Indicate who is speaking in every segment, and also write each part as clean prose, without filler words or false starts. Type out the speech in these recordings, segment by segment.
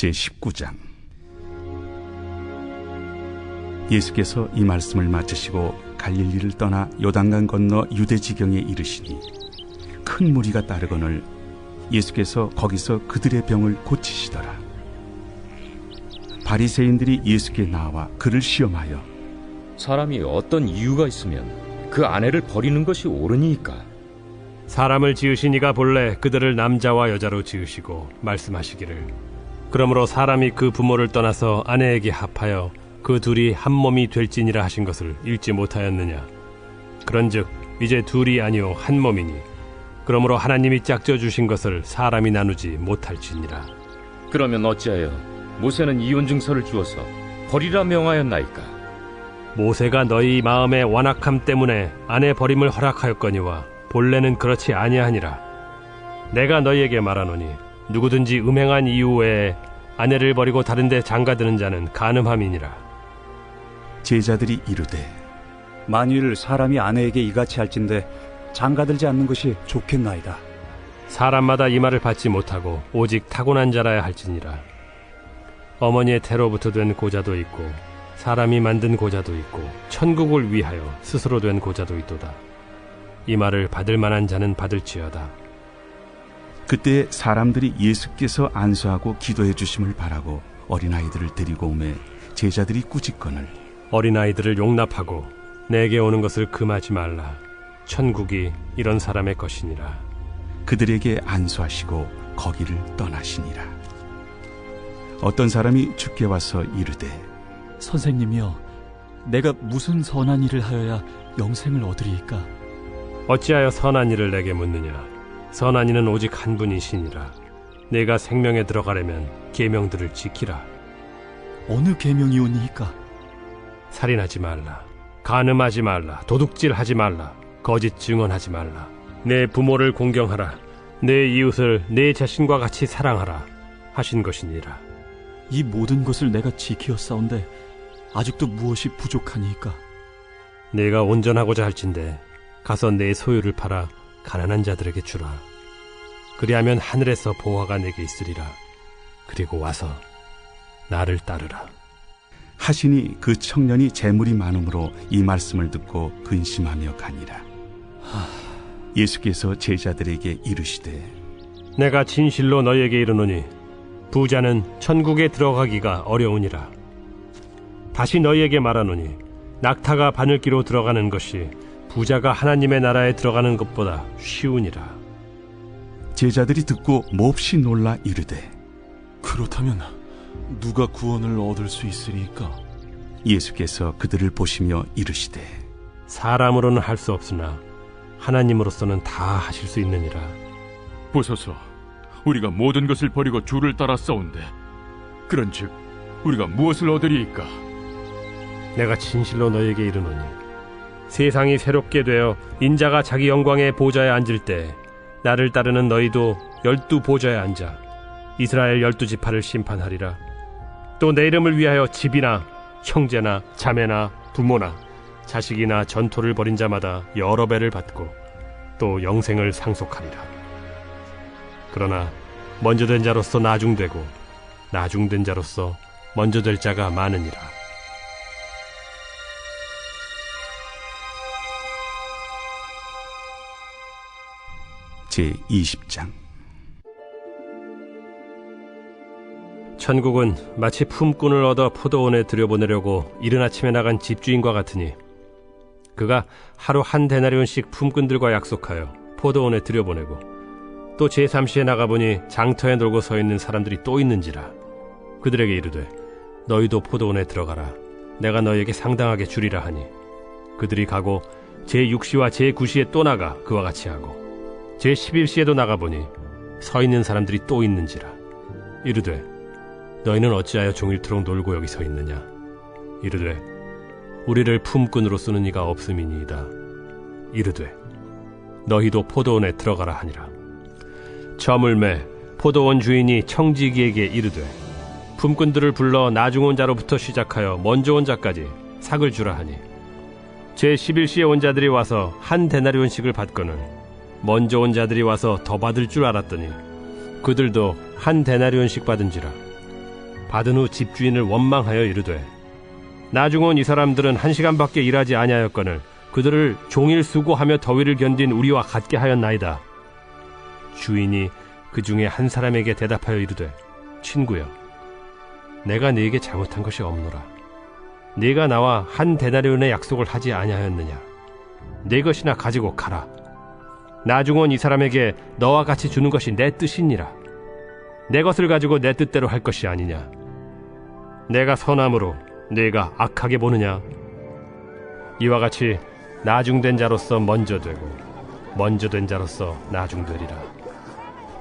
Speaker 1: 제19장. 예수께서 이 말씀을 마치시고 갈릴리를 떠나 요단강 건너 유대 지경에 이르시니 큰 무리가 따르거늘 예수께서 거기서 그들의 병을 고치시더라. 바리새인들이 예수께 나와 그를 시험하여
Speaker 2: 사람이 어떤 이유가 있으면 그 아내를 버리는 것이 옳으니까?
Speaker 3: 사람을 지으신 이가 본래 그들을 남자와 여자로 지으시고 말씀하시기를 그러므로 사람이 그 부모를 떠나서 아내에게 합하여 그 둘이 한 몸이 될지니라 하신 것을 읽지 못하였느냐. 그런즉 이제 둘이 아니요 한 몸이니 그러므로 하나님이 짝져 주신 것을 사람이 나누지 못할지니라.
Speaker 2: 그러면 어찌하여 모세는 이혼 증서를 주어서 버리라 명하였나이까?
Speaker 3: 모세가 너희 마음의 완악함 때문에 아내 버림을 허락하였거니와 본래는 그렇지 아니하니라. 내가 너희에게 말하노니 누구든지 음행한 이유 외에 아내를 버리고 다른 데 장가드는 자는 간음함이니라.
Speaker 1: 제자들이 이르되
Speaker 4: 만일 사람이 아내에게 이같이 할진대 장가들지 않는 것이 좋겠나이다.
Speaker 3: 사람마다 이 말을 받지 못하고 오직 타고난 자라야 할지니라. 어머니의 태로부터 된 고자도 있고 사람이 만든 고자도 있고 천국을 위하여 스스로 된 고자도 있도다. 이 말을 받을 만한 자는 받을지어다.
Speaker 1: 그때 사람들이 예수께서 안수하고 기도해 주심을 바라고 어린아이들을 데리고 오매 제자들이 꾸짖거늘
Speaker 3: 어린아이들을 용납하고 내게 오는 것을 금하지 말라. 천국이 이런 사람의 것이니라.
Speaker 1: 그들에게 안수하시고 거기를 떠나시니라. 어떤 사람이 주께 와서 이르되
Speaker 5: 선생님이여, 내가 무슨 선한 일을 하여야 영생을 얻으리이까?
Speaker 3: 어찌하여 선한 일을 내게 묻느냐. 선한 이는 오직 한 분이시니라. 내가 생명에 들어가려면 계명들을 지키라.
Speaker 5: 어느 계명이오니이까?
Speaker 3: 살인하지 말라, 간음하지 말라, 도둑질하지 말라, 거짓 증언하지 말라, 내 부모를 공경하라, 내 이웃을 내 자신과 같이 사랑하라 하신 것이니라.
Speaker 5: 이 모든 것을 내가 지키었사온데 아직도 무엇이 부족하니이까?
Speaker 3: 내가 온전하고자 할진대 가서 내 소유를 팔아 가난한 자들에게 주라. 그리하면 하늘에서 보화가 내게 있으리라. 그리고 와서 나를 따르라.
Speaker 1: 하시니 그 청년이 재물이 많음으로 이 말씀을 듣고 근심하며 가니라. 예수께서 제자들에게 이르시되
Speaker 3: 내가 진실로 너희에게 이르노니 부자는 천국에 들어가기가 어려우니라. 다시 너희에게 말하노니 낙타가 바늘기로 들어가는 것이 부자가 하나님의 나라에 들어가는 것보다 쉬우니라.
Speaker 1: 제자들이 듣고 몹시 놀라 이르되
Speaker 6: 그렇다면 누가 구원을 얻을 수 있으리까?
Speaker 1: 예수께서 그들을 보시며 이르시되
Speaker 3: 사람으로는 할 수 없으나 하나님으로서는 다 하실 수 있느니라.
Speaker 7: 보소서, 우리가 모든 것을 버리고 주를 따라 싸운데 그런즉 우리가 무엇을 얻으리이까?
Speaker 3: 내가 진실로 너희에게 이르노니 세상이 새롭게 되어 인자가 자기 영광의 보좌에 앉을 때 나를 따르는 너희도 12 보좌에 앉아 이스라엘 12지파를 심판하리라. 또 내 이름을 위하여 집이나 형제나 자매나 부모나 자식이나 전토를 벌인 자마다 여러 배를 받고 또 영생을 상속하리라. 그러나 먼저 된 자로서 나중되고 나중된 자로서 먼저 될 자가 많으니라.
Speaker 1: 제20장.
Speaker 3: 천국은 마치 품꾼을 얻어 포도원에 들여보내려고 이른 아침에 나간 집주인과 같으니 그가 하루 한 데나리온씩 품꾼들과 약속하여 포도원에 들여보내고 또 제3시에 나가보니 장터에 놀고 서 있는 사람들이 또 있는지라. 그들에게 이르되 너희도 포도원에 들어가라. 내가 너희에게 상당하게 주리라 하니 그들이 가고 제6시와 제9시에 또 나가 그와 같이 하고 제11시에도 나가보니 서 있는 사람들이 또 있는지라. 이르되 너희는 어찌하여 종일토록 놀고 여기 서 있느냐. 이르되 우리를 품꾼으로 쓰는 이가 없음이니이다. 이르되 너희도 포도원에 들어가라 하니라. 저물매 포도원 주인이 청지기에게 이르되 품꾼들을 불러 나중 온 자로부터 시작하여 먼저 온 자까지 삭을 주라 하니 제11시에 온 자들이 와서 한 데나리온씩을 받거늘 먼저 온 자들이 와서 더 받을 줄 알았더니 그들도 한 데나리온씩 받은지라. 받은 후 집주인을 원망하여 이르되 나중 온 이 사람들은 1시간밖에 일하지 아니하였거늘 그들을 종일 수고하며 더위를 견딘 우리와 같게 하였나이다. 주인이 그 중에 한 사람에게 대답하여 이르되 친구여, 내가 네게 잘못한 것이 없노라. 네가 나와 한 데나리온의 약속을 하지 아니하였느냐? 네 것이나 가지고 가라. 나중 온 이 사람에게 너와 같이 주는 것이 내 뜻이니라. 내 것을 가지고 내 뜻대로 할 것이 아니냐? 내가 선함으로 네가 악하게 보느냐? 이와 같이 나중된 자로서 먼저 되고 먼저 된 자로서 나중되리라.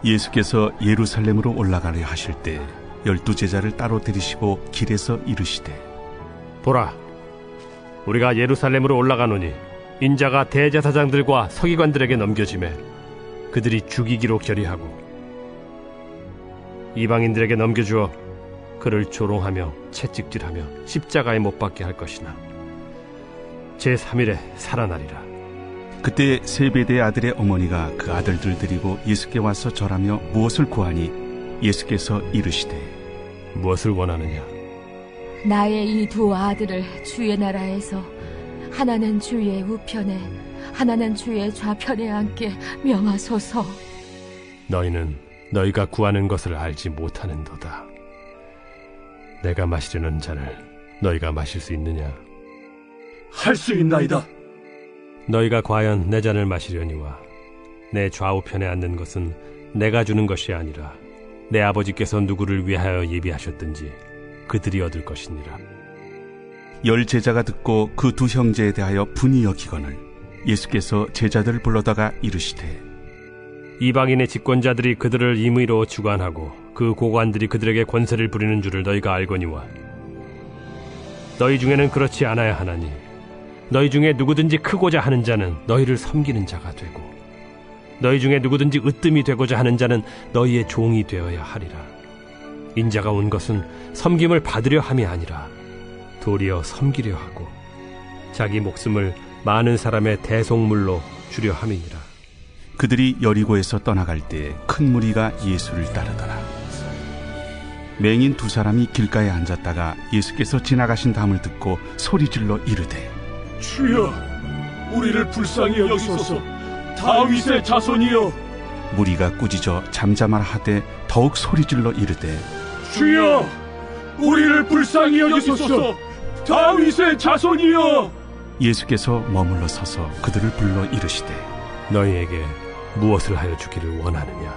Speaker 1: 예수께서 예루살렘으로 올라가려 하실 때 12 제자를 따로 데리시고 길에서 이르시되
Speaker 3: 보라, 우리가 예루살렘으로 올라가노니 인자가 대제사장들과 서기관들에게 넘겨지매 그들이 죽이기로 결의하고 이방인들에게 넘겨주어 그를 조롱하며 채찍질하며 십자가에 못 박게 할 것이나 제3일에 살아나리라.
Speaker 1: 그때 세베대의 아들의 어머니가 그 아들들 데리고 예수께 와서 절하며 무엇을 구하니 예수께서 이르시되
Speaker 3: 무엇을 원하느냐?
Speaker 8: 나의 이 두 아들을 주의 나라에서 하나는 주의 우편에 하나는 주의 좌편에 앉게 명하소서.
Speaker 3: 너희는 너희가 구하는 것을 알지 못하는도다. 내가 마시려는 잔을 너희가 마실 수 있느냐?
Speaker 6: 할 수 있나이다.
Speaker 3: 너희가 과연 내 잔을 마시려니와 내 좌우편에 앉는 것은 내가 주는 것이 아니라 내 아버지께서 누구를 위하여 예비하셨든지 그들이 얻을 것이니라.
Speaker 1: 10 제자가 듣고 그 두 형제에 대하여 분이 여기거늘 예수께서 제자들을 불러다가 이르시되
Speaker 3: 이방인의 집권자들이 그들을 임의로 주관하고 그 고관들이 그들에게 권세를 부리는 줄을 너희가 알거니와 너희 중에는 그렇지 않아야 하나니 너희 중에 누구든지 크고자 하는 자는 너희를 섬기는 자가 되고 너희 중에 누구든지 으뜸이 되고자 하는 자는 너희의 종이 되어야 하리라. 인자가 온 것은 섬김을 받으려 함이 아니라 도리어 섬기려 하고 자기 목숨을 많은 사람의 대속물로 주려 함이니라.
Speaker 1: 그들이 여리고에서 떠나갈 때 큰 무리가 예수를 따르더라. 맹인 2 사람이 길가에 앉았다가 예수께서 지나가신 다음을 듣고 소리질러 이르되
Speaker 6: 주여, 우리를 불쌍히 여기소서. 다윗의 자손이여.
Speaker 1: 무리가 꾸짖어 잠잠하라 하되 더욱 소리질러 이르되
Speaker 6: 주여, 우리를 불쌍히 여기소서. 다윗의 자손이여.
Speaker 1: 예수께서 머물러 서서 그들을 불러 이르시되
Speaker 3: 너희에게 무엇을 하여 주기를 원하느냐?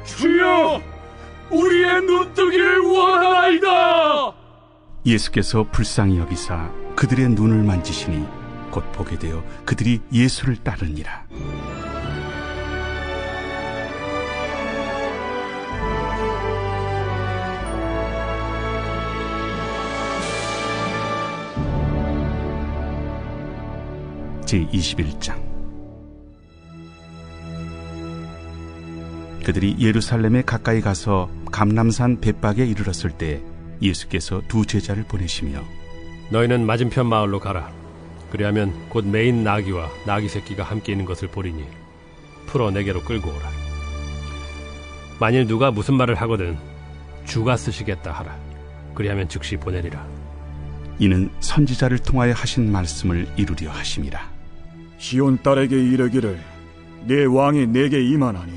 Speaker 6: 주여, 우리의 눈뜨기를 원하나이다.
Speaker 1: 예수께서 불쌍히 여기사 그들의 눈을 만지시니 곧 보게 되어 그들이 예수를 따르니라. 제21장. 그들이 예루살렘에 가까이 가서 감람산 벳박에 이르렀을 때 예수께서 2 제자를 보내시며
Speaker 3: 너희는 맞은편 마을로 가라. 그리하면 곧 매인 나귀와 나귀 새끼가 함께 있는 것을 보리니 풀어 내게로 끌고 오라. 만일 누가 무슨 말을 하거든 주가 쓰시겠다 하라. 그리하면 즉시 보내리라.
Speaker 1: 이는 선지자를 통하여 하신 말씀을 이루려 하심이라.
Speaker 9: 시온 딸에게 이르기를 내 왕이 내게 임하나니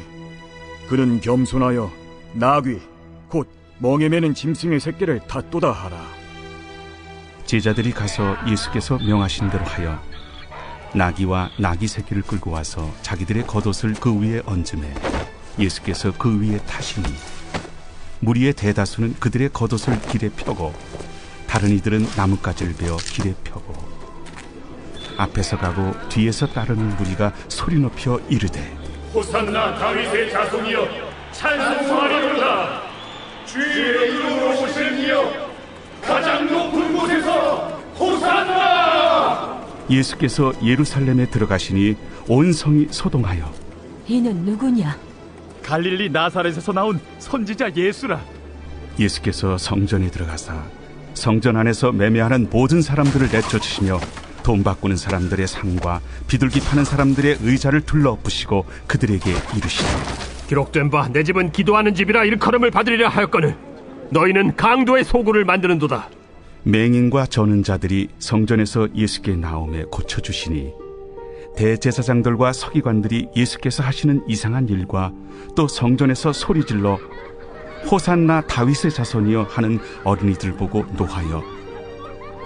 Speaker 9: 그는 겸손하여 나귀 곧 멍에 매는 짐승의 새끼를 닫도다 하라.
Speaker 1: 제자들이 가서 예수께서 명하신 대로 하여 나귀와 나귀 새끼를 끌고 와서 자기들의 겉옷을 그 위에 얹음에 예수께서 그 위에 타시니 무리의 대다수는 그들의 겉옷을 길에 펴고 다른 이들은 나뭇가지를 베어 길에 펴고 앞에서 가고 뒤에서 따르는 무리가 소리 높여 이르되
Speaker 7: 호산나 다윗의 자손이여 찬송하리로다. 주의 이름으로 오실 이여 가장 높은 곳에서 호산나.
Speaker 1: 예수께서 예루살렘에 들어가시니 온 성이 소동하여
Speaker 8: 이는 누구냐?
Speaker 4: 갈릴리 나사렛에서 나온 선지자 예수라.
Speaker 1: 예수께서 성전에 들어가사 성전 안에서 매매하는 모든 사람들을 내쫓으시며 돈 바꾸는 사람들의 상과 비둘기 파는 사람들의 의자를 둘러엎으시고 그들에게 이르시되
Speaker 3: 기록된 바 내 집은 기도하는 집이라 일컬음을 받으리라 하였거늘 너희는 강도의 소굴을 만드는도다.
Speaker 1: 맹인과 저는 자들이 성전에서 예수께 나오매 고쳐주시니 대제사장들과 서기관들이 예수께서 하시는 이상한 일과 또 성전에서 소리질러 호산나 다윗의 자손이여 하는 어린이들 보고 노하여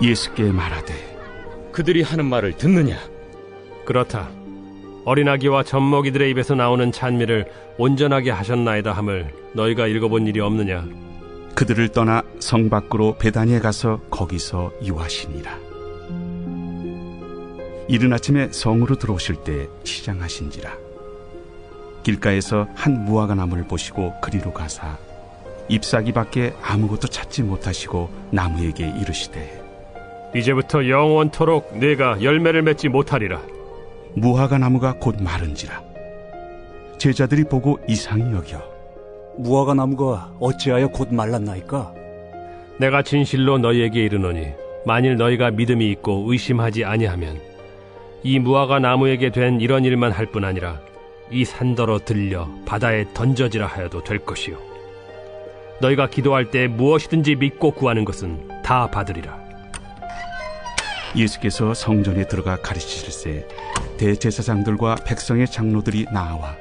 Speaker 1: 예수께 말하되
Speaker 2: 그들이 하는 말을 듣느냐?
Speaker 3: 그렇다. 어린아기와 젖먹이들의 입에서 나오는 찬미를 온전하게 하셨나이다 함을 너희가 읽어본 일이 없느냐?
Speaker 1: 그들을 떠나 성 밖으로 베다니에 가서 거기서 유하시니라. 이른 아침에 성으로 들어오실 때 시장하신지라. 길가에서 한 무화과 나무를 보시고 그리로 가사 잎사귀 밖에 아무것도 찾지 못하시고 나무에게 이르시되
Speaker 3: 이제부터 영원토록 네가 열매를 맺지 못하리라.
Speaker 1: 무화과 나무가 곧 마른지라. 제자들이 보고 이상히 여겨
Speaker 4: 무화과 나무가 어찌하여 곧 말랐나이까?
Speaker 3: 내가 진실로 너희에게 이르노니 만일 너희가 믿음이 있고 의심하지 아니하면 이 무화과 나무에게 된 이런 일만 할 뿐 아니라 이 산더러 들려 바다에 던져지라 하여도 될 것이요 너희가 기도할 때 무엇이든지 믿고 구하는 것은 다 받으리라.
Speaker 1: 예수께서 성전에 들어가 가르치실세 대제사장들과 백성의 장로들이 나와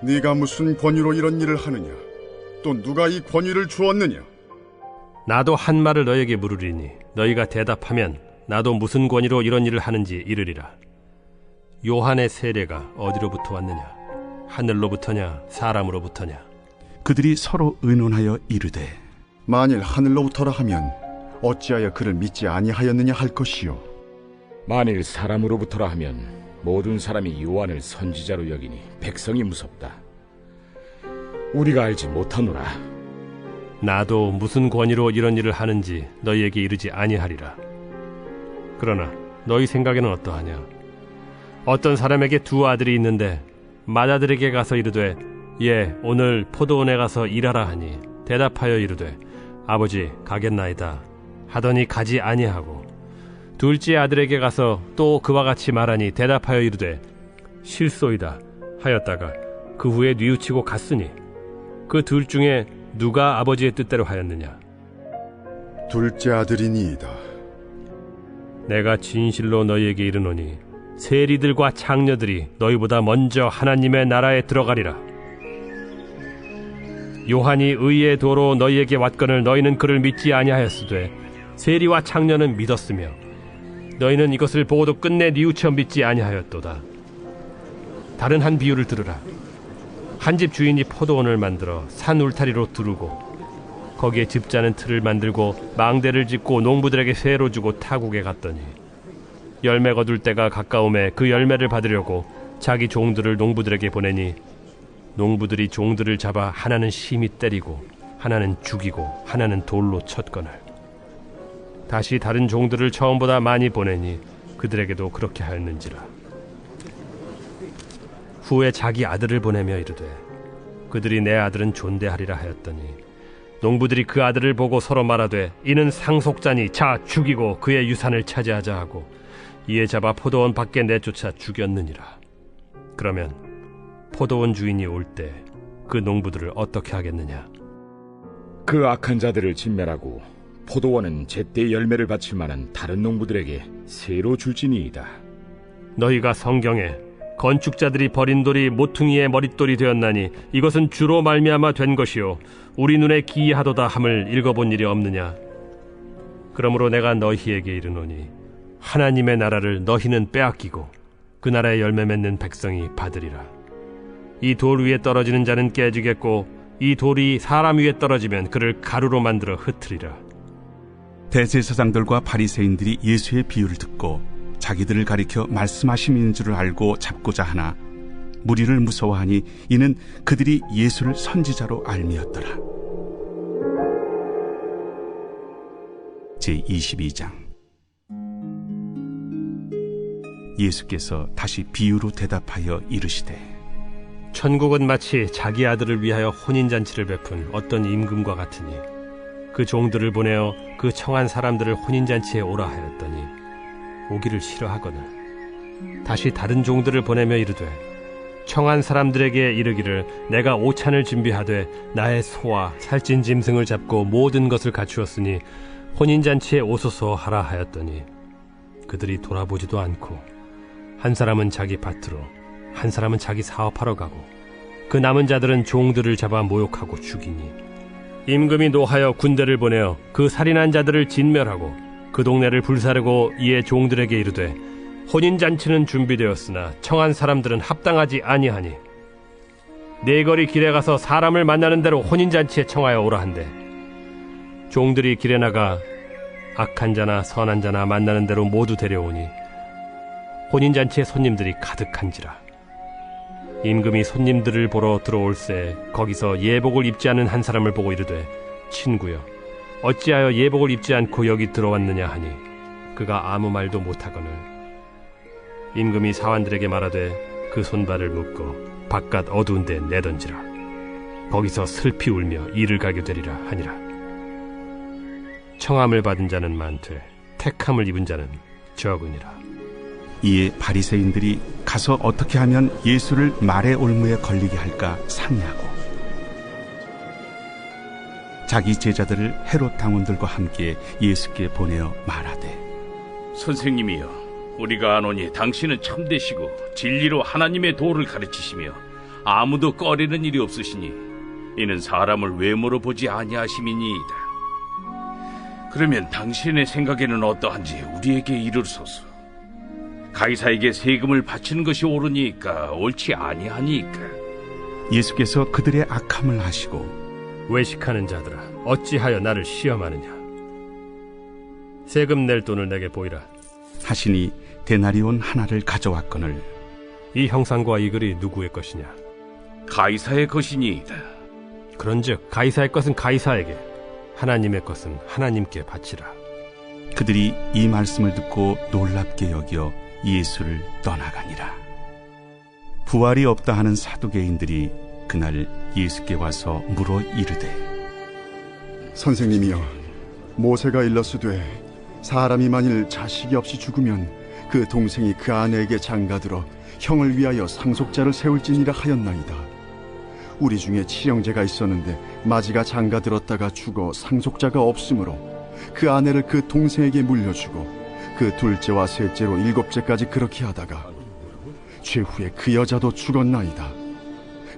Speaker 10: 네가 무슨 권위로 이런 일을 하느냐? 또 누가 이 권위를 주었느냐?
Speaker 3: 나도 한 말을 너희에게 물으리니 너희가 대답하면 나도 무슨 권위로 이런 일을 하는지 이르리라. 요한의 세례가 어디로부터 왔느냐? 하늘로부터냐 사람으로부터냐?
Speaker 1: 그들이 서로 의논하여 이르되
Speaker 10: 만일 하늘로부터라 하면 어찌하여 그를 믿지 아니하였느냐 할 것이요
Speaker 2: 만일 사람으로부터라 하면 모든 사람이 요한을 선지자로 여기니 백성이 무섭다. 우리가 알지 못하노라.
Speaker 3: 나도 무슨 권위로 이런 일을 하는지 너희에게 이르지 아니하리라. 그러나 너희 생각에는 어떠하냐? 어떤 사람에게 두 아들이 있는데 맏아들에게 가서 이르되 예 오늘 포도원에 가서 일하라 하니 대답하여 이르되 아버지 가겠나이다 하더니 가지 아니하고 둘째 아들에게 가서 또 그와 같이 말하니 대답하여 이르되 실소이다 하였다가 그 후에 뉘우치고 갔으니 그 둘 중에 누가 아버지의 뜻대로 하였느냐?
Speaker 10: 둘째 아들이니이다.
Speaker 3: 내가 진실로 너희에게 이르노니 세리들과 창녀들이 너희보다 먼저 하나님의 나라에 들어가리라. 요한이 의의 도로 너희에게 왔거늘 너희는 그를 믿지 아니하였으되 세리와 창녀는 믿었으며 너희는 이것을 보고도 끝내 뉘우쳐 믿지 아니하였도다. 다른 한 비유를 들으라. 한 집 주인이 포도원을 만들어 산 울타리로 두르고 거기에 즙자는 틀을 만들고 망대를 짓고 농부들에게 세로 주고 타국에 갔더니 열매 거둘 때가 가까움에 그 열매를 받으려고 자기 종들을 농부들에게 보내니 농부들이 종들을 잡아 하나는 심히 때리고 하나는 죽이고 하나는 돌로 쳤거늘 다시 다른 종들을 처음보다 많이 보내니 그들에게도 그렇게 하였는지라. 후에 자기 아들을 보내며 이르되 그들이 내 아들은 존대하리라 하였더니 농부들이 그 아들을 보고 서로 말하되 이는 상속자니 자 죽이고 그의 유산을 차지하자 하고 이에 잡아 포도원 밖에 내쫓아 죽였느니라. 그러면 포도원 주인이 올 때 그 농부들을 어떻게 하겠느냐?
Speaker 2: 그 악한 자들을 진멸하고 포도원은 제때 열매를 바칠 만한 다른 농부들에게 새로 줄지니이다.
Speaker 3: 너희가 성경에 건축자들이 버린 돌이 모퉁이의 머릿돌이 되었나니 이것은 주로 말미암아 된 것이요 우리 눈에 기이하도다 함을 읽어본 일이 없느냐? 그러므로 내가 너희에게 이르노니 하나님의 나라를 너희는 빼앗기고 그 나라의 열매 맺는 백성이 받으리라. 이 돌 위에 떨어지는 자는 깨지겠고 이 돌이 사람 위에 떨어지면 그를 가루로 만들어 흩으리라.
Speaker 1: 대제사장들과 바리새인들이 예수의 비유를 듣고 자기들을 가리켜 말씀하심인 줄을 알고 잡고자 하나 무리를 무서워하니 이는 그들이 예수를 선지자로 알미었더라. 제22장. 예수께서 다시 비유로 대답하여 이르시되
Speaker 3: 천국은 마치 자기 아들을 위하여 혼인잔치를 베푼 어떤 임금과 같으니 그 종들을 보내어 그 청한 사람들을 혼인잔치에 오라 하였더니 오기를 싫어하거늘 다시 다른 종들을 보내며 이르되 청한 사람들에게 이르기를 내가 오찬을 준비하되 나의 소와 살찐 짐승을 잡고 모든 것을 갖추었으니 혼인잔치에 오소서 하라 하였더니 그들이 돌아보지도 않고 한 사람은 자기 밭으로 한 사람은 자기 사업하러 가고 그 남은 자들은 종들을 잡아 모욕하고 죽이니 임금이 노하여 군대를 보내어 그 살인한 자들을 진멸하고 그 동네를 불사르고 이에 종들에게 이르되 혼인잔치는 준비되었으나 청한 사람들은 합당하지 아니하니 네거리 길에 가서 사람을 만나는 대로 혼인잔치에 청하여 오라 한대 종들이 길에 나가 악한 자나 선한 자나 만나는 대로 모두 데려오니 혼인잔치에 손님들이 가득한지라. 임금이 손님들을 보러 들어올새 거기서 예복을 입지 않은 한 사람을 보고 이르되 친구여 어찌하여 예복을 입지 않고 여기 들어왔느냐 하니 그가 아무 말도 못하거늘 임금이 사환들에게 말하되 그 손발을 묶어 바깥 어두운 데 내던지라. 거기서 슬피 울며 이를 가게 되리라 하니라. 청함을 받은 자는 많되 택함을 입은 자는 적으니라.
Speaker 1: 이에 바리새인들이 가서 어떻게 하면 예수를 말의 올무에 걸리게 할까 상의하고 자기 제자들을 헤롯 당원들과 함께 예수께 보내어 말하되
Speaker 11: 선생님이여 우리가 아노니 당신은 참되시고 진리로 하나님의 도를 가르치시며 아무도 꺼리는 일이 없으시니 이는 사람을 외모로 보지 아니하심이니이다. 그러면 당신의 생각에는 어떠한지 우리에게 이르소서. 가이사에게 세금을 바치는 것이 옳으니까 옳지 아니하니까.
Speaker 1: 예수께서 그들의 악함을 아시고
Speaker 3: 외식하는 자들아 어찌하여 나를 시험하느냐. 세금 낼 돈을 내게 보이라
Speaker 1: 하시니 데나리온 하나를 가져왔거늘
Speaker 3: 이 형상과 이 글이 누구의 것이냐.
Speaker 11: 가이사의 것이니이다.
Speaker 3: 그런즉 가이사의 것은 가이사에게 하나님의 것은 하나님께 바치라.
Speaker 1: 그들이 이 말씀을 듣고 놀랍게 여겨 예수를 떠나가니라. 부활이 없다 하는 사두개인들이 그날 예수께 와서 물어 이르되
Speaker 10: 선생님이여 모세가 일렀으되 사람이 만일 자식이 없이 죽으면 그 동생이 그 아내에게 장가들어 형을 위하여 상속자를 세울지니라 하였나이다. 우리 중에 칠형제가 있었는데 마지가 장가들었다가 죽어 상속자가 없으므로 그 아내를 그 동생에게 물려주고 그 둘째와 셋째로 7째까지 그렇게 하다가 최후에 그 여자도 죽었나이다.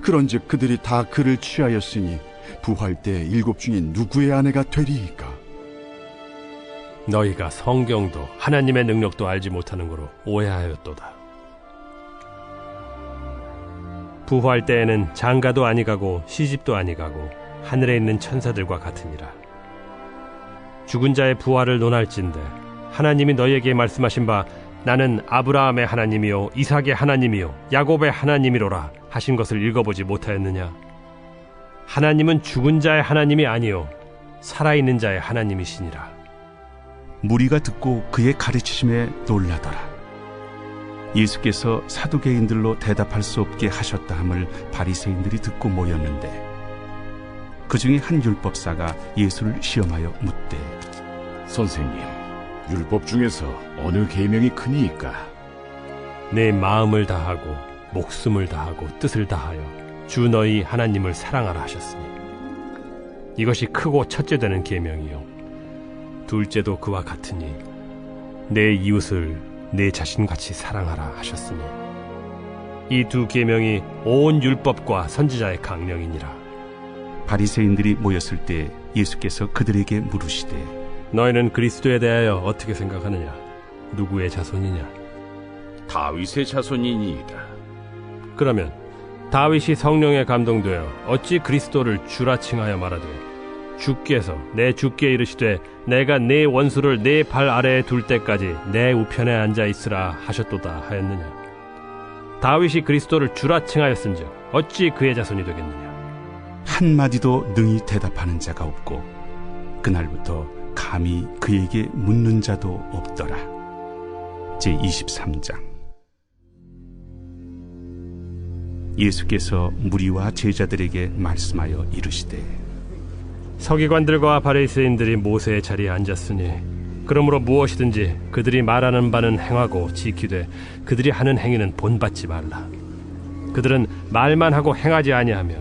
Speaker 10: 그런즉 그들이 다 그를 취하였으니 부활 때 7 중에 누구의 아내가 되리이까?
Speaker 3: 너희가 성경도 하나님의 능력도 알지 못하는 거로 오해하였도다. 부활 때에는 장가도 아니가고 시집도 아니가고 하늘에 있는 천사들과 같으니라. 죽은 자의 부활을 논할진대 하나님이 너희에게 말씀하신 바 나는 아브라함의 하나님이요 이삭의 하나님이요 야곱의 하나님이로라 하신 것을 읽어보지 못하였느냐. 하나님은 죽은 자의 하나님이 아니요 살아있는 자의 하나님이시니라.
Speaker 1: 무리가 듣고 그의 가르치심에 놀라더라. 예수께서 사두개인들로 대답할 수 없게 하셨다 함을 바리새인들이 듣고 모였는데 그 중에 한 율법사가 예수를 시험하여 묻되
Speaker 2: 선생님 율법 중에서 어느 계명이 크니이까?
Speaker 3: 내 마음을 다하고 목숨을 다하고 뜻을 다하여 주 너희 하나님을 사랑하라 하셨으니 이것이 크고 첫째 되는 계명이요 둘째도 그와 같으니 내 이웃을 내 자신같이 사랑하라 하셨으니 이 두 계명이 온 율법과 선지자의 강령이니라.
Speaker 1: 바리새인들이 모였을 때 예수께서 그들에게 물으시되
Speaker 3: 너희는 그리스도에 대하여 어떻게 생각하느냐? 누구의 자손이냐?
Speaker 11: 다윗의 자손이니이다.
Speaker 3: 그러면 다윗이 성령에 감동되어 어찌 그리스도를 주라 칭하여 말하되 주께서 내 주께 이르시되 내가 네 원수를 네 발 아래에 둘 때까지 내 우편에 앉아 있으라 하셨도다 하였느냐. 다윗이 그리스도를 주라 칭하였은즉 어찌 그의 자손이 되겠느냐.
Speaker 1: 한마디도 능히 대답하는 자가 없고 그날부터 감히 그에게 묻는 자도 없더라. 제23장. 예수께서 무리와 제자들에게 말씀하여 이르시되
Speaker 3: 서기관들과 바리새인들이 모세의 자리에 앉았으니 그러므로 무엇이든지 그들이 말하는 바는 행하고 지키되 그들이 하는 행위는 본받지 말라. 그들은 말만 하고 행하지 아니하며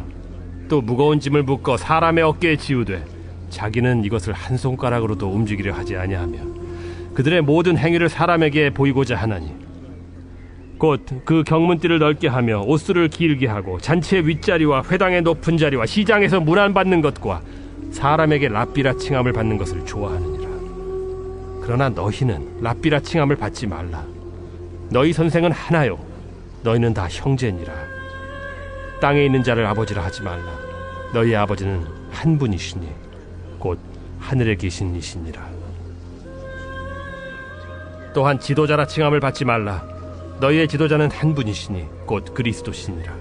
Speaker 3: 또 무거운 짐을 묶어 사람의 어깨에 지우되 자기는 이것을 한 손가락으로도 움직이려 하지 아니하며 그들의 모든 행위를 사람에게 보이고자 하나니 곧 그 경문띠를 넓게 하며 옷수를 길게 하고 잔치의 윗자리와 회당의 높은 자리와 시장에서 문안받는 것과 사람에게 랍비라 칭함을 받는 것을 좋아하느니라. 그러나 너희는 랍비라 칭함을 받지 말라. 너희 선생은 하나요 너희는 다 형제니라. 땅에 있는 자를 아버지라 하지 말라. 너희 아버지는 한 분이시니 곧 하늘에 계신 이시니라. 또한 지도자라 칭함을 받지 말라. 너희의 지도자는 한 분이시니 곧 그리스도시니라.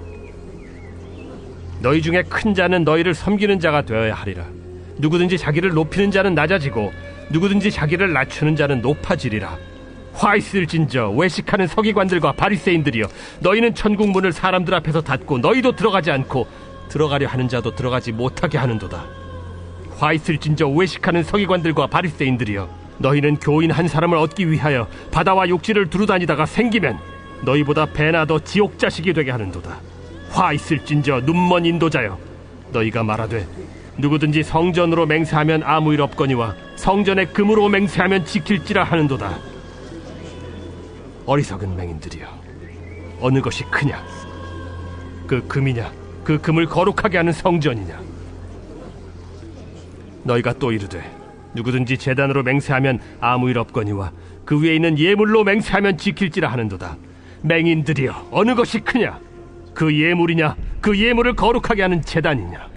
Speaker 3: 너희 중에 큰 자는 너희를 섬기는 자가 되어야 하리라. 누구든지 자기를 높이는 자는 낮아지고 누구든지 자기를 낮추는 자는 높아지리라. 화 있을진저 외식하는 서기관들과 바리새인들이여, 너희는 천국 문을 사람들 앞에서 닫고 너희도 들어가지 않고 들어가려 하는 자도 들어가지 못하게 하는도다. 화 있을진저 외식하는 서기관들과 바리새인들이여, 너희는 교인 한 사람을 얻기 위하여 바다와 육지를 두루다니다가 생기면 너희보다 배나 더 지옥 자식이 되게 하는도다. 화 있을진저 눈먼 인도자여, 너희가 말하되 누구든지 성전으로 맹세하면 아무 일 없거니와 성전에 금으로 맹세하면 지킬지라 하는도다. 어리석은 맹인들이여, 어느 것이 크냐? 그 금이냐? 그 금을 거룩하게 하는 성전이냐? 너희가 또 이르되 누구든지 제단으로 맹세하면 아무 일 없거니와 그 위에 있는 예물로 맹세하면 지킬지라 하는도다. 맹인들이여, 어느 것이 크냐? 그 예물이냐? 그 예물을 거룩하게 하는 제단이냐?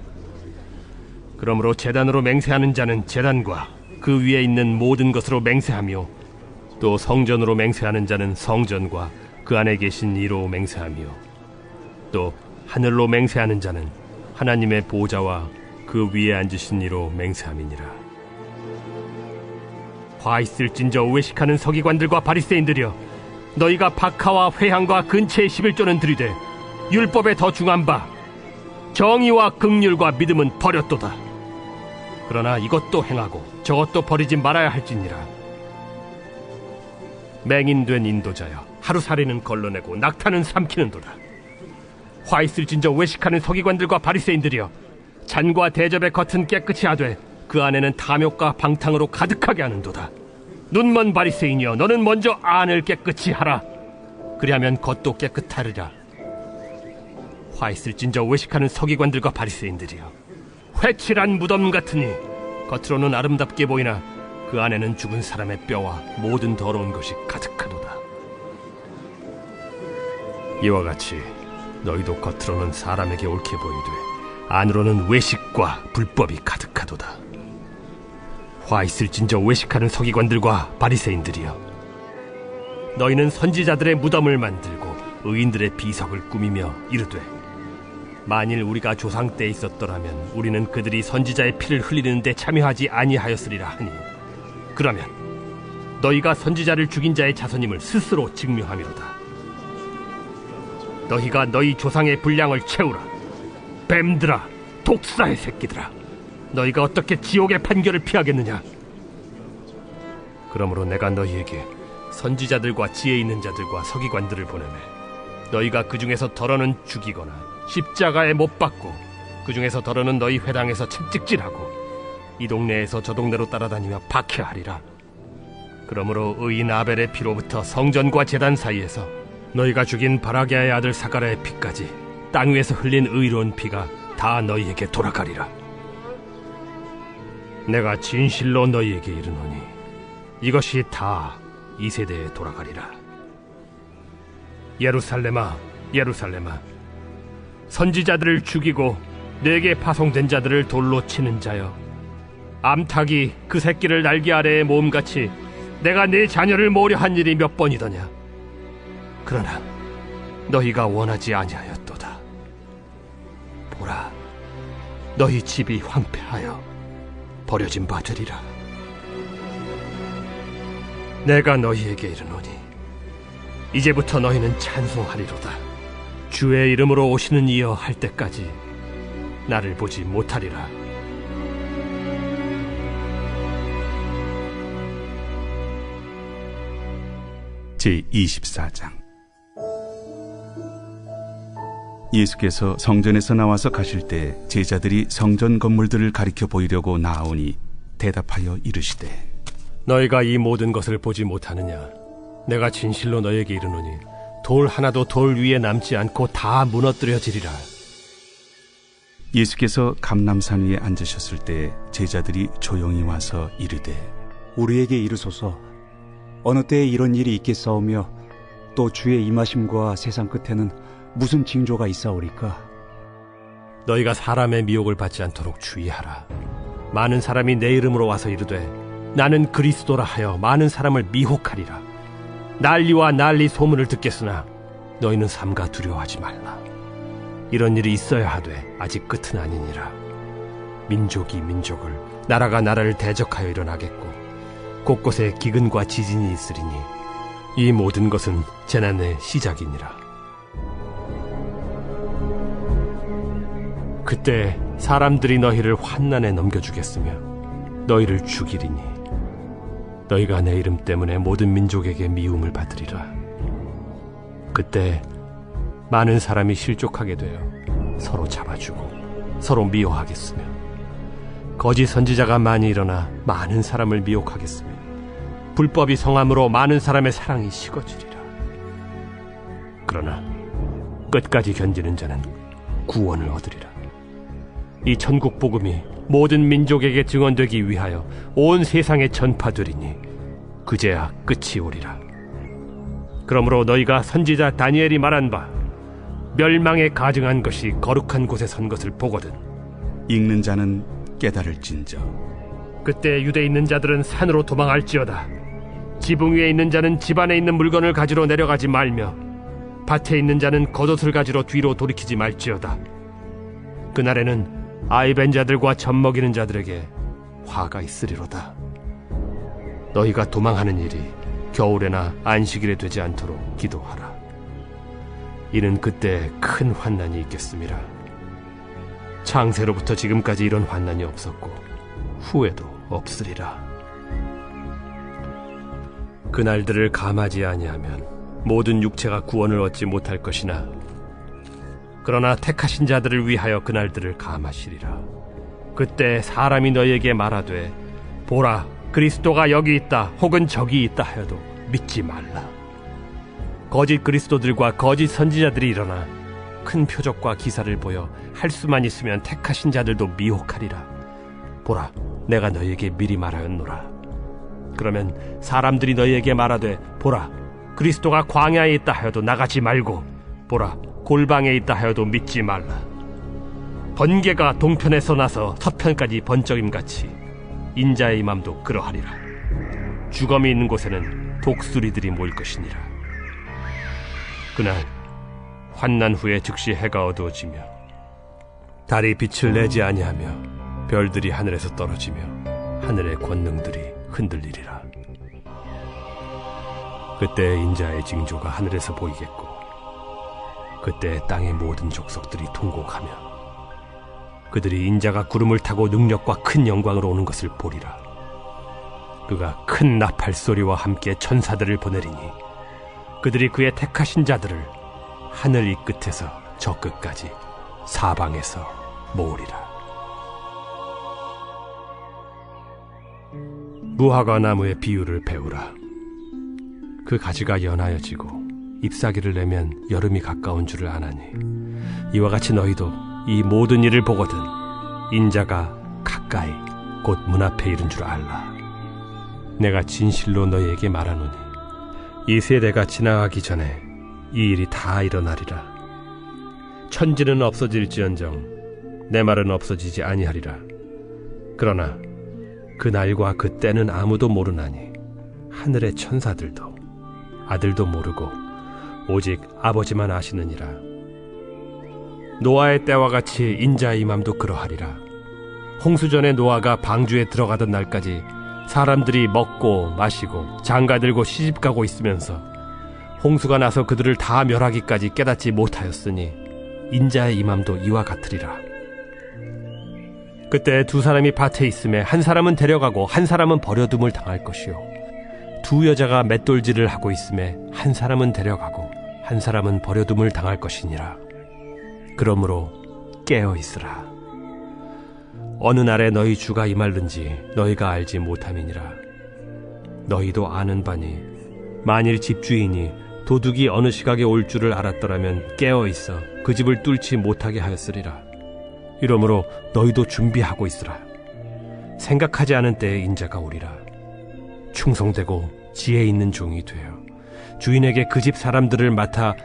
Speaker 3: 그러므로 제단으로 맹세하는 자는 제단과 그 위에 있는 모든 것으로 맹세하며 또 성전으로 맹세하는 자는 성전과 그 안에 계신 이로 맹세하며 또 하늘로 맹세하는 자는 하나님의 보좌와 그 위에 앉으신 이로 맹세함이니라. 화 있을진저 외식하는 서기관들과 바리새인들이여, 너희가 박하와 회향과 근체의 11조는 들이되 율법에 더 중한 바 정의와 긍휼과 믿음은 버렸도다. 그러나 이것도 행하고 저것도 버리지 말아야 할지니라. 맹인된 인도자여, 하루살이는 걸러내고 낙타는 삼키는도다. 화 있을진저 외식하는 서기관들과 바리새인들이여, 잔과 대접의 겉은 깨끗이 하되 그 안에는 탐욕과 방탕으로 가득하게 하는도다. 눈먼 바리새인이여, 너는 먼저 안을 깨끗이 하라. 그리하면 겉도 깨끗하리라. 화 있을진저 외식하는 서기관들과 바리새인들이여, 회칠한 무덤 같으니 겉으로는 아름답게 보이나 그 안에는 죽은 사람의 뼈와 모든 더러운 것이 가득하도다. 이와 같이 너희도 겉으로는 사람에게 옳게 보이되 안으로는 외식과 불법이 가득하도다. 화 있을진저 외식하는 서기관들과 바리새인들이여, 너희는 선지자들의 무덤을 만들고 의인들의 비석을 꾸미며 이르되 만일 우리가 조상 때 있었더라면 우리는 그들이 선지자의 피를 흘리는 데 참여하지 아니하였으리라 하니, 그러면 너희가 선지자를 죽인 자의 자손임을 스스로 증명하미로다. 너희가 너희 조상의 분량을 채우라. 뱀들아, 독사의 새끼들아, 너희가 어떻게 지옥의 판결을 피하겠느냐? 그러므로 내가 너희에게 선지자들과 지혜 있는 자들과 서기관들을 보내매 너희가 그 중에서 덜어는 죽이거나 십자가에 못 박고 그 중에서 덜어는 너희 회당에서 채찍질하고 이 동네에서 저 동네로 따라다니며 박해하리라. 그러므로 의인 아벨의 피로부터 성전과 제단 사이에서 너희가 죽인 바라게아의 아들 사가랴의 피까지 땅 위에서 흘린 의로운 피가 다 너희에게 돌아가리라. 내가 진실로 너희에게 이르노니 이것이 다 이 세대에 돌아가리라. 예루살렘아, 예루살렘아, 선지자들을 죽이고 내게 파송된 자들을 돌로 치는 자여, 암탉이 그 새끼를 날개 아래에 모음같이 내가 네 자녀를 모으려 한 일이 몇 번이더냐? 그러나 너희가 원하지 아니하였도다. 보라, 너희 집이 황폐하여 버려진 바 되리라. 내가 너희에게 이르노니 이제부터 너희는 찬송하리로다. 주의 이름으로 오시는 이여 할 때까지 나를 보지 못하리라.
Speaker 1: 제24장. 예수께서 성전에서 나와서 가실 때 제자들이 성전 건물들을 가리켜 보이려고 나아오니 대답하여 이르시되
Speaker 3: 너희가 이 모든 것을 보지 못하느냐? 내가 진실로 너희에게 이르노니 돌 하나도 돌 위에 남지 않고 다 무너뜨려지리라.
Speaker 1: 예수께서 감람산 위에 앉으셨을 때 제자들이 조용히 와서 이르되
Speaker 4: 우리에게 이르소서 어느 때에 이런 일이 있겠사오며 또 주의 임하심과 세상 끝에는 무슨 징조가 있사오리까?
Speaker 3: 너희가 사람의 미혹을 받지 않도록 주의하라. 많은 사람이 내 이름으로 와서 이르되 나는 그리스도라 하여 많은 사람을 미혹하리라. 난리와 난리 소문을 듣겠으나 너희는 삼가 두려워하지 말라. 이런 일이 있어야 하되 아직 끝은 아니니라. 민족이 민족을, 나라가 나라를 대적하여 일어나겠고 곳곳에 기근과 지진이 있으리니 이 모든 것은 재난의 시작이니라. 그때 사람들이 너희를 환난에 넘겨주겠으며 너희를 죽이리니 너희가 내 이름 때문에 모든 민족에게 미움을 받으리라. 그때 많은 사람이 실족하게 되어 서로 잡아주고 서로 미워하겠으며 거짓 선지자가 많이 일어나 많은 사람을 미혹하겠으며 불법이 성함으로 많은 사람의 사랑이 식어지리라. 그러나 끝까지 견디는 자는 구원을 얻으리라. 이 천국 복음이 모든 민족에게 증언되기 위하여 온 세상에 전파되리니 그제야 끝이 오리라. 그러므로 너희가 선지자 다니엘이 말한 바 멸망에 가증한 것이 거룩한 곳에 선 것을 보거든
Speaker 1: 읽는 자는 깨달을진저.
Speaker 3: 그때 유대에 있는 자들은 산으로 도망할지어다. 지붕 위에 있는 자는 집 안에 있는 물건을 가지러 내려가지 말며 밭에 있는 자는 겉옷을 가지러 뒤로 돌이키지 말지어다. 그날에는 아이 벤 자들과 젖 먹이는 자들에게 화가 있으리로다. 너희가 도망하는 일이 겨울에나 안식일에 되지 않도록 기도하라. 이는 그때 큰 환난이 있겠음이라. 창세로부터 지금까지 이런 환난이 없었고 후에도 없으리라. 그날들을 감하지 아니하면 모든 육체가 구원을 얻지 못할 것이나 그러나 택하신 자들을 위하여 그날들을 감하시리라. 그때 사람이 너희에게 말하되 보라 그리스도가 여기 있다 혹은 저기 있다 하여도 믿지 말라. 거짓 그리스도들과 거짓 선지자들이 일어나 큰 표적과 기사를 보여 할 수만 있으면 택하신 자들도 미혹하리라. 보라 내가 너희에게 미리 말하였노라. 그러면 사람들이 너희에게 말하되 보라 그리스도가 광야에 있다 하여도 나가지 말고 보라 골방에 있다 하여도 믿지 말라. 번개가 동편에서 나서 서편까지 번쩍임같이 인자의 맘도 그러하리라. 주검이 있는 곳에는 독수리들이 모일 것이니라. 그날 환난 후에 즉시 해가 어두워지며 달이 빛을 내지 아니하며 별들이 하늘에서 떨어지며 하늘의 권능들이 흔들리리라. 그때 인자의 징조가 하늘에서 보이겠고 그때 땅의 모든 족속들이 통곡하며 그들이 인자가 구름을 타고 능력과 큰 영광으로 오는 것을 보리라. 그가 큰 나팔 소리와 함께 천사들을 보내리니 그들이 그의 택하신 자들을 하늘 이 끝에서 저 끝까지 사방에서 모으리라. 무화과 나무의 비유를 배우라. 그 가지가 연하여지고 잎사귀를 내면 여름이 가까운 줄을 아나니 이와 같이 너희도 이 모든 일을 보거든 인자가 가까이 곧 문 앞에 이른 줄 알라. 내가 진실로 너희에게 말하노니 이 세대가 지나가기 전에 이 일이 다 일어나리라. 천지는 없어질지언정 내 말은 없어지지 아니하리라. 그러나 그 날과 그 때는 아무도 모르나니 하늘의 천사들도 아들도 모르고 오직 아버지만 아시느니라. 노아의 때와 같이 인자의 임함도 그러하리라. 홍수전에 노아가 방주에 들어가던 날까지 사람들이 먹고 마시고 장가들고 시집가고 있으면서 홍수가 나서 그들을 다 멸하기까지 깨닫지 못하였으니 인자의 임함도 이와 같으리라. 그때 두 사람이 밭에 있음에 한 사람은 데려가고 한 사람은 버려둠을 당할 것이요 두 여자가 맷돌질을 하고 있음에 한 사람은 데려가고 한 사람은 버려둠을 당할 것이니라. 그러므로 깨어 있으라. 어느 날에 너희 주가 임할는지 너희가 알지 못함이니라. 너희도 아는 바니 만일 집주인이 도둑이 어느 시각에 올 줄을 알았더라면 깨어 있어 그 집을 뚫지 못하게 하였으리라. 이러므로 너희도 준비하고 있으라. 생각하지 않은 때에 인자가 오리라. 충성되고 지혜 있는 종이 되어 주인에게 그 집 사람들을 맡아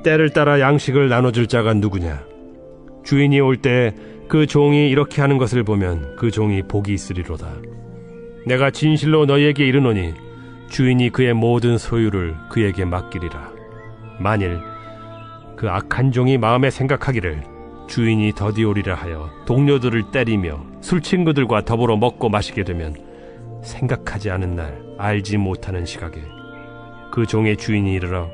Speaker 3: 때를 따라 양식을 나눠줄 자가 누구냐? 주인이 올 때 그 종이 이렇게 하는 것을 보면 그 종이 복이 있으리로다. 내가 진실로 너희에게 이르노니 주인이 그의 모든 소유를 그에게 맡기리라. 만일 그 악한 종이 마음에 생각하기를 주인이 더디 오리라 하여 동료들을 때리며 술 친구들과 더불어 먹고 마시게 되면 생각하지 않은 날 알지 못하는 시각에 그 종의 주인이 이르러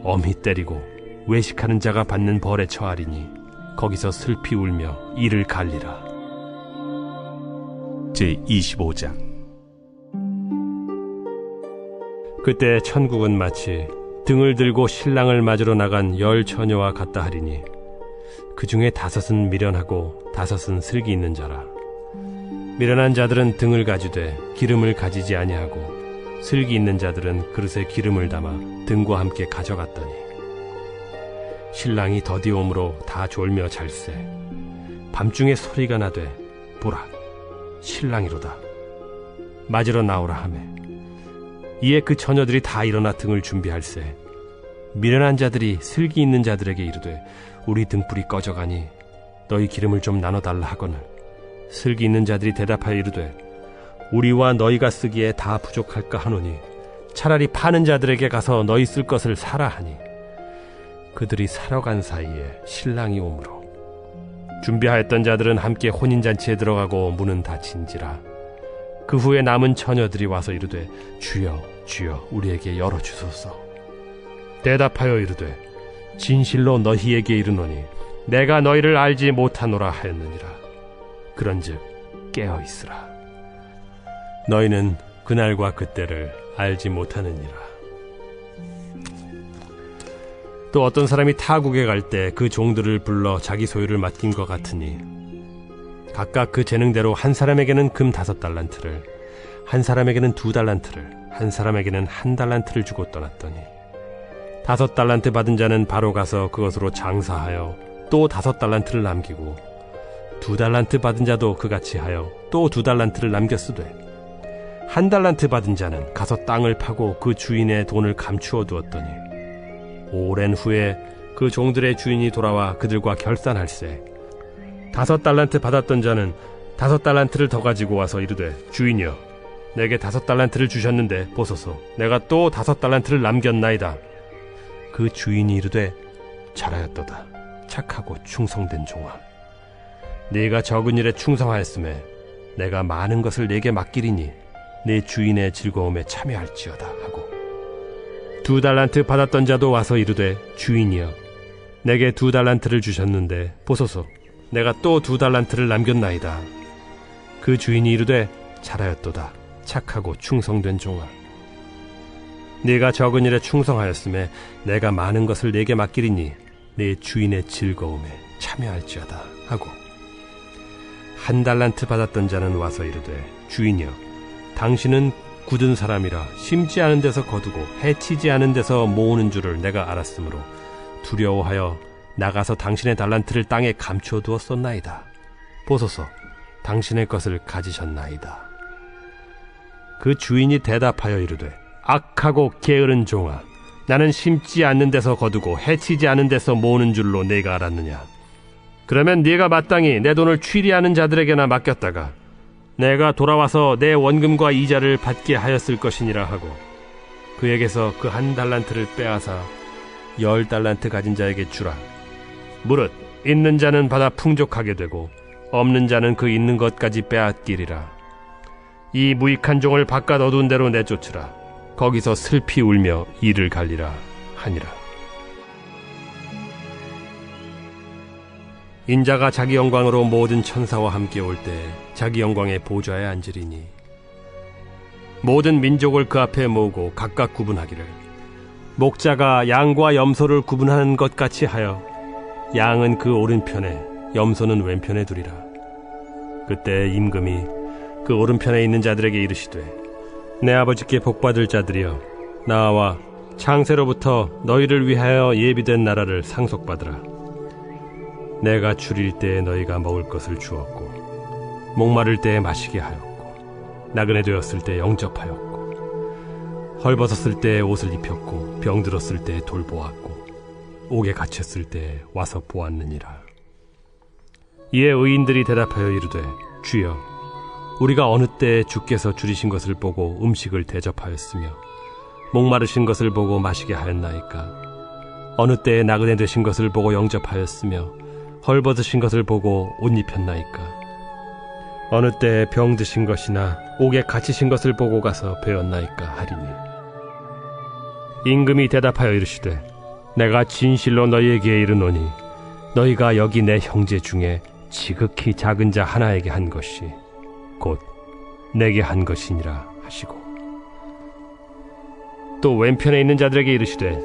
Speaker 3: 엄히 때리고 외식하는 자가 받는 벌에 처하리니 거기서 슬피 울며 이를 갈리라.
Speaker 1: 제25장.
Speaker 3: 그때 천국은 마치 등을 들고 신랑을 맞으러 나간 10 처녀와 같다 하리니 그 중에 5은 미련하고 5은 슬기 있는 자라. 미련한 자들은 등을 가지되 기름을 가지지 아니하고 슬기 있는 자들은 그릇에 기름을 담아 등과 함께 가져갔더니 신랑이 더디옴으로 다 졸며 잘세. 밤중에 소리가 나되 보라 신랑이로다. 맞으러 나오라 하매 이에 그 처녀들이 다 일어나 등을 준비할세. 미련한 자들이 슬기 있는 자들에게 이르되 우리 등불이 꺼져가니 너희 기름을 좀 나눠달라 하거늘 슬기 있는 자들이 대답하여 이르되 우리와 너희가 쓰기에 다 부족할까 하노니 차라리 파는 자들에게 가서 너희 쓸 것을 사라 하니 그들이 사러 간 사이에 신랑이 오므로 준비하였던 자들은 함께 혼인잔치에 들어가고 문은 닫힌지라. 그 후에 남은 처녀들이 와서 이르되 주여 주여 우리에게 열어주소서. 대답하여 이르되 진실로 너희에게 이르노니 내가 너희를 알지 못하노라 하였느니라. 그런즉 깨어있으라. 너희는 그날과 그때를 알지 못하느니라. 또 어떤 사람이 타국에 갈 때 그 종들을 불러 자기 소유를 맡긴 것 같으니 각각 그 재능대로 한 사람에게는 금 5달란트를, 한 사람에게는 2달란트를, 한 사람에게는 1달란트를 주고 떠났더니 5달란트 받은 자는 바로 가서 그것으로 장사하여 또 5달란트를 남기고 2달란트 받은 자도 그같이 하여 또 2달란트를 남겼으되 1달란트 받은 자는 가서 땅을 파고 그 주인의 돈을 감추어 두었더니 오랜 후에 그 종들의 주인이 돌아와 그들과 결산할세. 5달란트 받았던 자는 5달란트를 더 가지고 와서 이르되 주인이여 내게 5달란트를 주셨는데 보소서 내가 또 5달란트를 남겼나이다. 그 주인이 이르되 잘하였도다 착하고 충성된 종아. 네가 적은 일에 충성하였음에 내가 많은 것을 네게 맡기리니 네 주인의 즐거움에 참여할지어다 하고 2달란트 받았던 자도 와서 이르되 주인이여 내게 2달란트를 주셨는데 보소서 내가 또 2달란트를 남겼나이다. 그 주인이 이르되 잘하였도다 착하고 충성된 종아. 네가 적은 일에 충성하였음에 내가 많은 것을 네게 맡기리니 네 주인의 즐거움에 참여할지어다 하고 1달란트 받았던 자는 와서 이르되 주인이여 당신은 굳은 사람이라 심지 않은 데서 거두고 해치지 않은 데서 모으는 줄을 내가 알았으므로 두려워하여 나가서 당신의 달란트를 땅에 감추어 두었었나이다. 보소서 당신의 것을 가지셨나이다. 그 주인이 대답하여 이르되 악하고 게으른 종아 나는 심지 않는 데서 거두고 해치지 않은 데서 모으는 줄로 네가 알았느냐. 그러면 네가 마땅히 내 돈을 취리하는 자들에게나 맡겼다가 내가 돌아와서 내 원금과 이자를 받게 하였을 것이니라 하고 그에게서 그 1달란트를 빼앗아 10달란트 가진 자에게 주라. 무릇 있는 자는 받아 풍족하게 되고 없는 자는 그 있는 것까지 빼앗기리라. 이 무익한 종을 바깥 어두운 데로 내쫓으라. 거기서 슬피 울며 이를 갈리라 하니라. 인자가 자기 영광으로 모든 천사와 함께 올 때 자기 영광의 보좌에 앉으리니 모든 민족을 그 앞에 모으고 각각 구분하기를 목자가 양과 염소를 구분하는 것 같이 하여 양은 그 오른편에, 염소는 왼편에 두리라. 그때 임금이 그 오른편에 있는 자들에게 이르시되, 내 아버지께 복받을 자들이여, 나와 창세로부터 너희를 위하여 예비된 나라를 상속받으라. 내가 줄일 때에 너희가 먹을 것을 주었고, 목마를 때에 마시게 하였고, 나그네 되었을 때에 영접하였고, 헐벗었을 때에 옷을 입혔고, 병들었을 때에 돌보았고, 옥에 갇혔을 때에 와서 보았느니라. 이에 의인들이 대답하여 이르되, 주여, 우리가 어느 때에 주께서 줄이신 것을 보고 음식을 대접하였으며 목마르신 것을 보고 마시게 하였나이까? 어느 때에 나그네 되신 것을 보고 영접하였으며 헐벗으신 것을 보고 옷 입혔나이까? 어느 때에 병드신 것이나 옥에 갇히신 것을 보고 가서 배웠나이까 하리니, 임금이 대답하여 이르시되, 내가 진실로 너희에게 이르노니 너희가 여기 내 형제 중에 지극히 작은 자 하나에게 한 것이 곧 내게 한 것이니라 하시고, 또 왼편에 있는 자들에게 이르시되,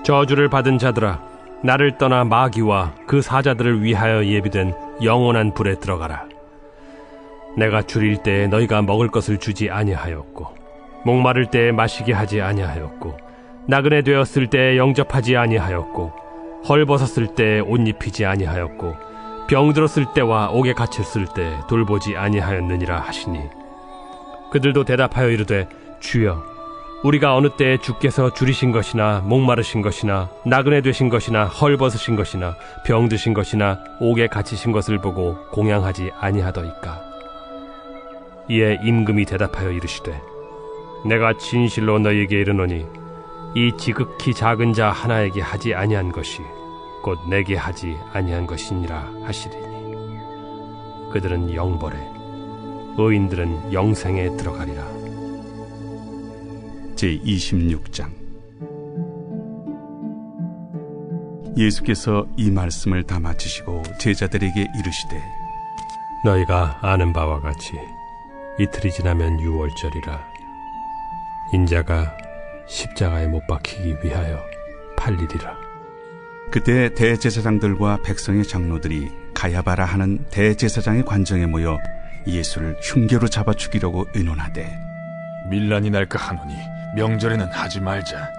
Speaker 3: 저주를 받은 자들아, 나를 떠나 마귀와 그 사자들을 위하여 예비된 영원한 불에 들어가라. 내가 줄일 때에 너희가 먹을 것을 주지 아니하였고, 목마를 때에 마시게 하지 아니하였고, 나그네 되었을 때에 영접하지 아니하였고, 헐벗었을 때에 옷 입히지 아니하였고, 병들었을 때와 옥에 갇혔을 때 돌보지 아니하였느니라 하시니, 그들도 대답하여 이르되, 주여, 우리가 어느 때에 주께서 줄이신 것이나 목마르신 것이나 나그네 되신 것이나 헐벗으신 것이나 병드신 것이나 옥에 갇히신 것을 보고 공양하지 아니하더이까? 이에 임금이 대답하여 이르시되, 내가 진실로 너희에게 이르노니 이 지극히 작은 자 하나에게 하지 아니한 것이 곧 내게 하지 아니한 것이니라 하시리니, 그들은 영벌에, 의인들은 영생에 들어가리라.
Speaker 1: 제26장. 예수께서 이 말씀을 다 마치시고 제자들에게 이르시되,
Speaker 3: 너희가 아는 바와 같이 이틀이 지나면 유월절이라. 인자가 십자가에 못 박히기 위하여 팔리리라.
Speaker 1: 그때 대제사장들과 백성의 장로들이 가야바라 하는 대제사장의 관정에 모여 예수를 흉계로 잡아 죽이려고 의논하되,
Speaker 6: 밀란이 날까 하노니 명절에는 하지 말자.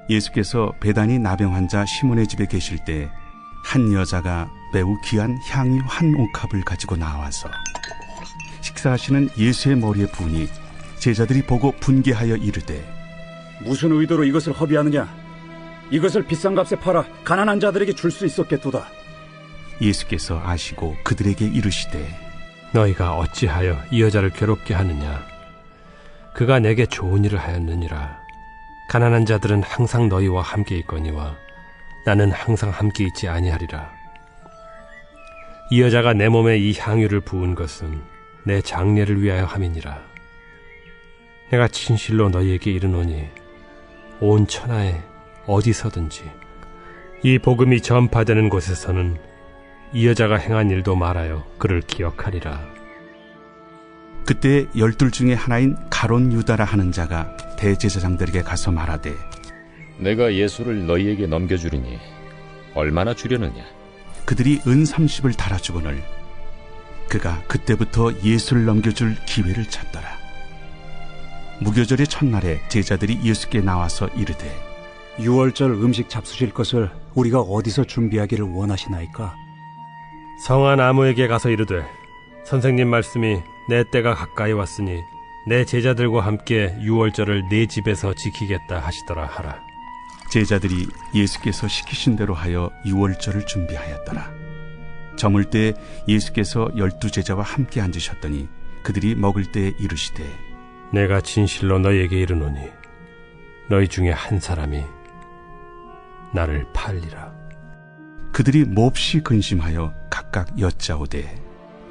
Speaker 1: 예수께서 베다니 나병 환자 시몬의 집에 계실 때 한 여자가 매우 귀한 향유 한 옥합을 가지고 나와서 식사하시는 예수의 머리에 부으니 제자들이 보고 분개하여 이르되,
Speaker 4: 무슨 의도로 이것을 허비하느냐? 이것을 비싼 값에 팔아 가난한 자들에게 줄 수 있었겠도다.
Speaker 1: 예수께서 아시고 그들에게 이르시되,
Speaker 3: 너희가 어찌하여 이 여자를 괴롭게 하느냐? 그가 내게 좋은 일을 하였느니라. 가난한 자들은 항상 너희와 함께 있거니와 나는 항상 함께 있지 아니하리라. 이 여자가 내 몸에 이 향유를 부은 것은 내 장례를 위하여 함이니라. 내가 진실로 너희에게 이르노니 온 천하에 어디서든지 이 복음이 전파되는 곳에서는 이 여자가 행한 일도 말하여 그를 기억하리라.
Speaker 1: 그때 12 중에 하나인 가론 유다라 하는 자가 대제사장들에게 가서 말하되,
Speaker 12: 내가 예수를 너희에게 넘겨주리니 얼마나 주려느냐?
Speaker 1: 그들이 은 30을 달아주거늘 그가 그때부터 예수를 넘겨줄 기회를 찾더라. 무교절의 첫날에 제자들이 예수께 나와서 이르되,
Speaker 4: 유월절 음식 잡수실 것을 우리가 어디서 준비하기를 원하시나이까?
Speaker 3: 성한 아무에게 가서 이르되, 선생님 말씀이 내 때가 가까이 왔으니 내 제자들과 함께 유월절을 내 집에서 지키겠다 하시더라 하라.
Speaker 1: 제자들이 예수께서 시키신 대로 하여 유월절을 준비하였더라. 저물 때 예수께서 12 제자와 함께 앉으셨더니 그들이 먹을 때 이르시되,
Speaker 3: 내가 진실로 너희에게 이르노니 너희 중에 한 사람이 나를 팔리라.
Speaker 1: 그들이 몹시 근심하여 각각 여짜오되,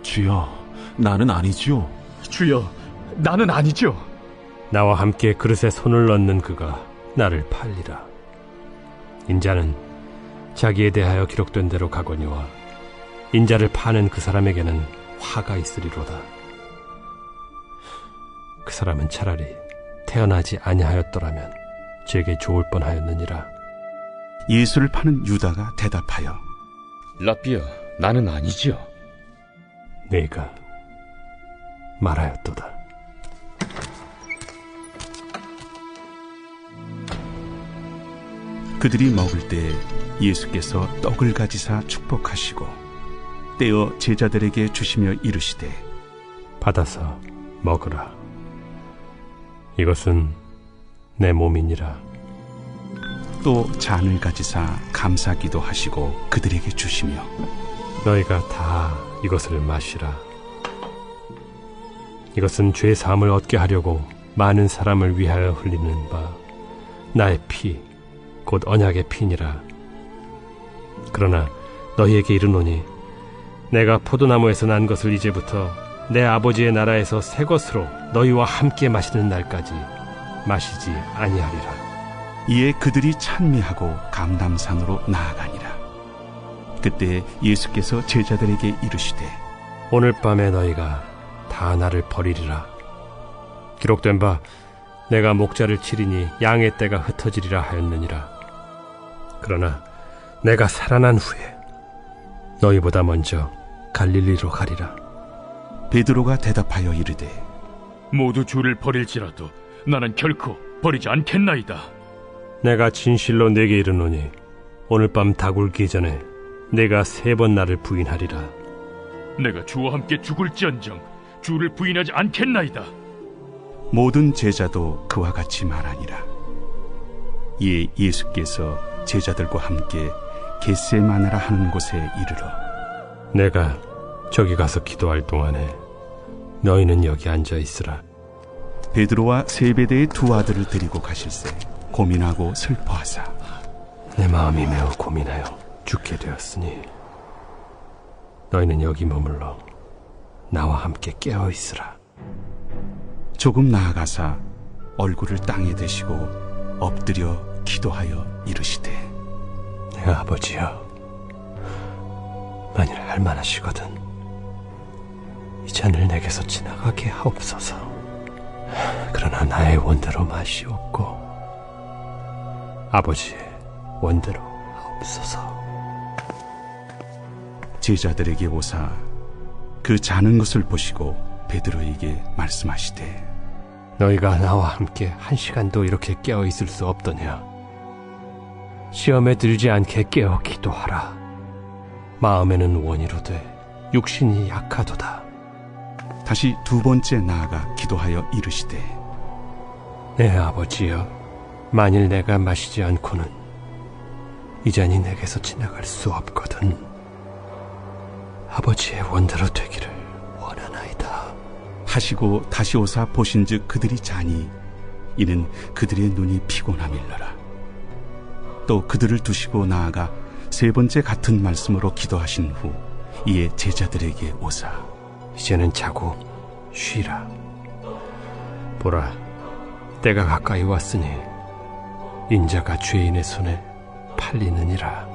Speaker 6: 주여, 나는 아니지요.
Speaker 7: 주여, 나는 아니죠.
Speaker 3: 나와 함께 그릇에 손을 넣는 그가 나를 팔리라. 인자는 자기에 대하여 기록된 대로 가거니와 인자를 파는 그 사람에게는 화가 있으리로다. 그 사람은 차라리 태어나지 아니하였더라면 제게 좋을 뻔하였느니라.
Speaker 1: 예수를 파는 유다가 대답하여
Speaker 12: 라삐야, 나는 아니지요.
Speaker 3: 네가 말하였도다.
Speaker 1: 그들이 먹을 때 예수께서 떡을 가지사 축복하시고 떼어 제자들에게 주시며 이르시되
Speaker 3: 받아서 먹으라. 이것은 내 몸이니라.
Speaker 1: 또 잔을 가지사 감사기도 하시고 그들에게 주시며
Speaker 3: 너희가 다 이것을 마시라. 이것은 죄 사함을 얻게 하려고 많은 사람을 위하여 흘리는 바 나의 피 곧 언약의 피니라. 그러나 너희에게 이르노니 내가 포도나무에서 난 것을 이제부터 내 아버지의 나라에서 새 것으로 너희와 함께 마시는 날까지 마시지 아니하리라.
Speaker 1: 이에 그들이 찬미하고 감람산으로 나아가니라. 그때 예수께서 제자들에게 이르시되
Speaker 3: 오늘 밤에 너희가 다 나를 버리리라. 기록된 바 내가 목자를 치리니 양의 떼가 흩어지리라 하였느니라. 그러나 내가 살아난 후에 너희보다 먼저 갈릴리로 가리라.
Speaker 1: 베드로가 대답하여 이르되
Speaker 7: 모두 주를 버릴지라도 나는 결코 버리지 않겠나이다.
Speaker 3: 내가 진실로 네게 이르노니 오늘 밤 다굴기 전에 내가 3번 나를 부인하리라.
Speaker 7: 내가 주와 함께 죽을지언정 주를 부인하지 않겠나이다.
Speaker 1: 모든 제자도 그와 같이 말하니라. 이에 예수께서 제자들과 함께 겟세마네라 하는 곳에 이르러
Speaker 3: 내가 저기 가서 기도할 동안에 너희는 여기 앉아 있으라.
Speaker 1: 베드로와 세베대의 2 아들을 데리고 가실새 고민하고 슬퍼하사
Speaker 3: 내 마음이 매우 고민하여 죽게 되었으니 너희는 여기 머물러 나와 함께 깨어 있으라.
Speaker 1: 조금 나아가사 얼굴을 땅에 대시고 엎드려 기도하여 이르시되
Speaker 3: 내 아버지여, 만일 할만하시거든 이 잔을 내게서 지나가게 하옵소서. 그러나 나의 원대로 마시옵고 아버지의 원대로 하옵소서.
Speaker 1: 제자들에게 오사 그 자는 것을 보시고 베드로에게 말씀하시되
Speaker 3: 너희가 나와 함께 1시간도 이렇게 깨어 있을 수 없더냐. 시험에 들지 않게 깨어 기도하라. 마음에는 원이로되 육신이 약하도다.
Speaker 1: 다시 2번째 나아가 기도하여 이르시되
Speaker 3: 내 아버지여, 만일 내가 마시지 않고는 이 잔이 내게서 지나갈 수 없거든 아버지의 원대로 되기를 원하나이다
Speaker 1: 하시고 다시 오사 보신즉 그들이 자니 이는 그들의 눈이 피곤함일러라. 또 그들을 두시고 나아가 3번째 같은 말씀으로 기도하신 후 이에 제자들에게 오사
Speaker 3: 이제는 자고 쉬라. 보라, 때가 가까이 왔으니 인자가 죄인의 손에 팔리느니라.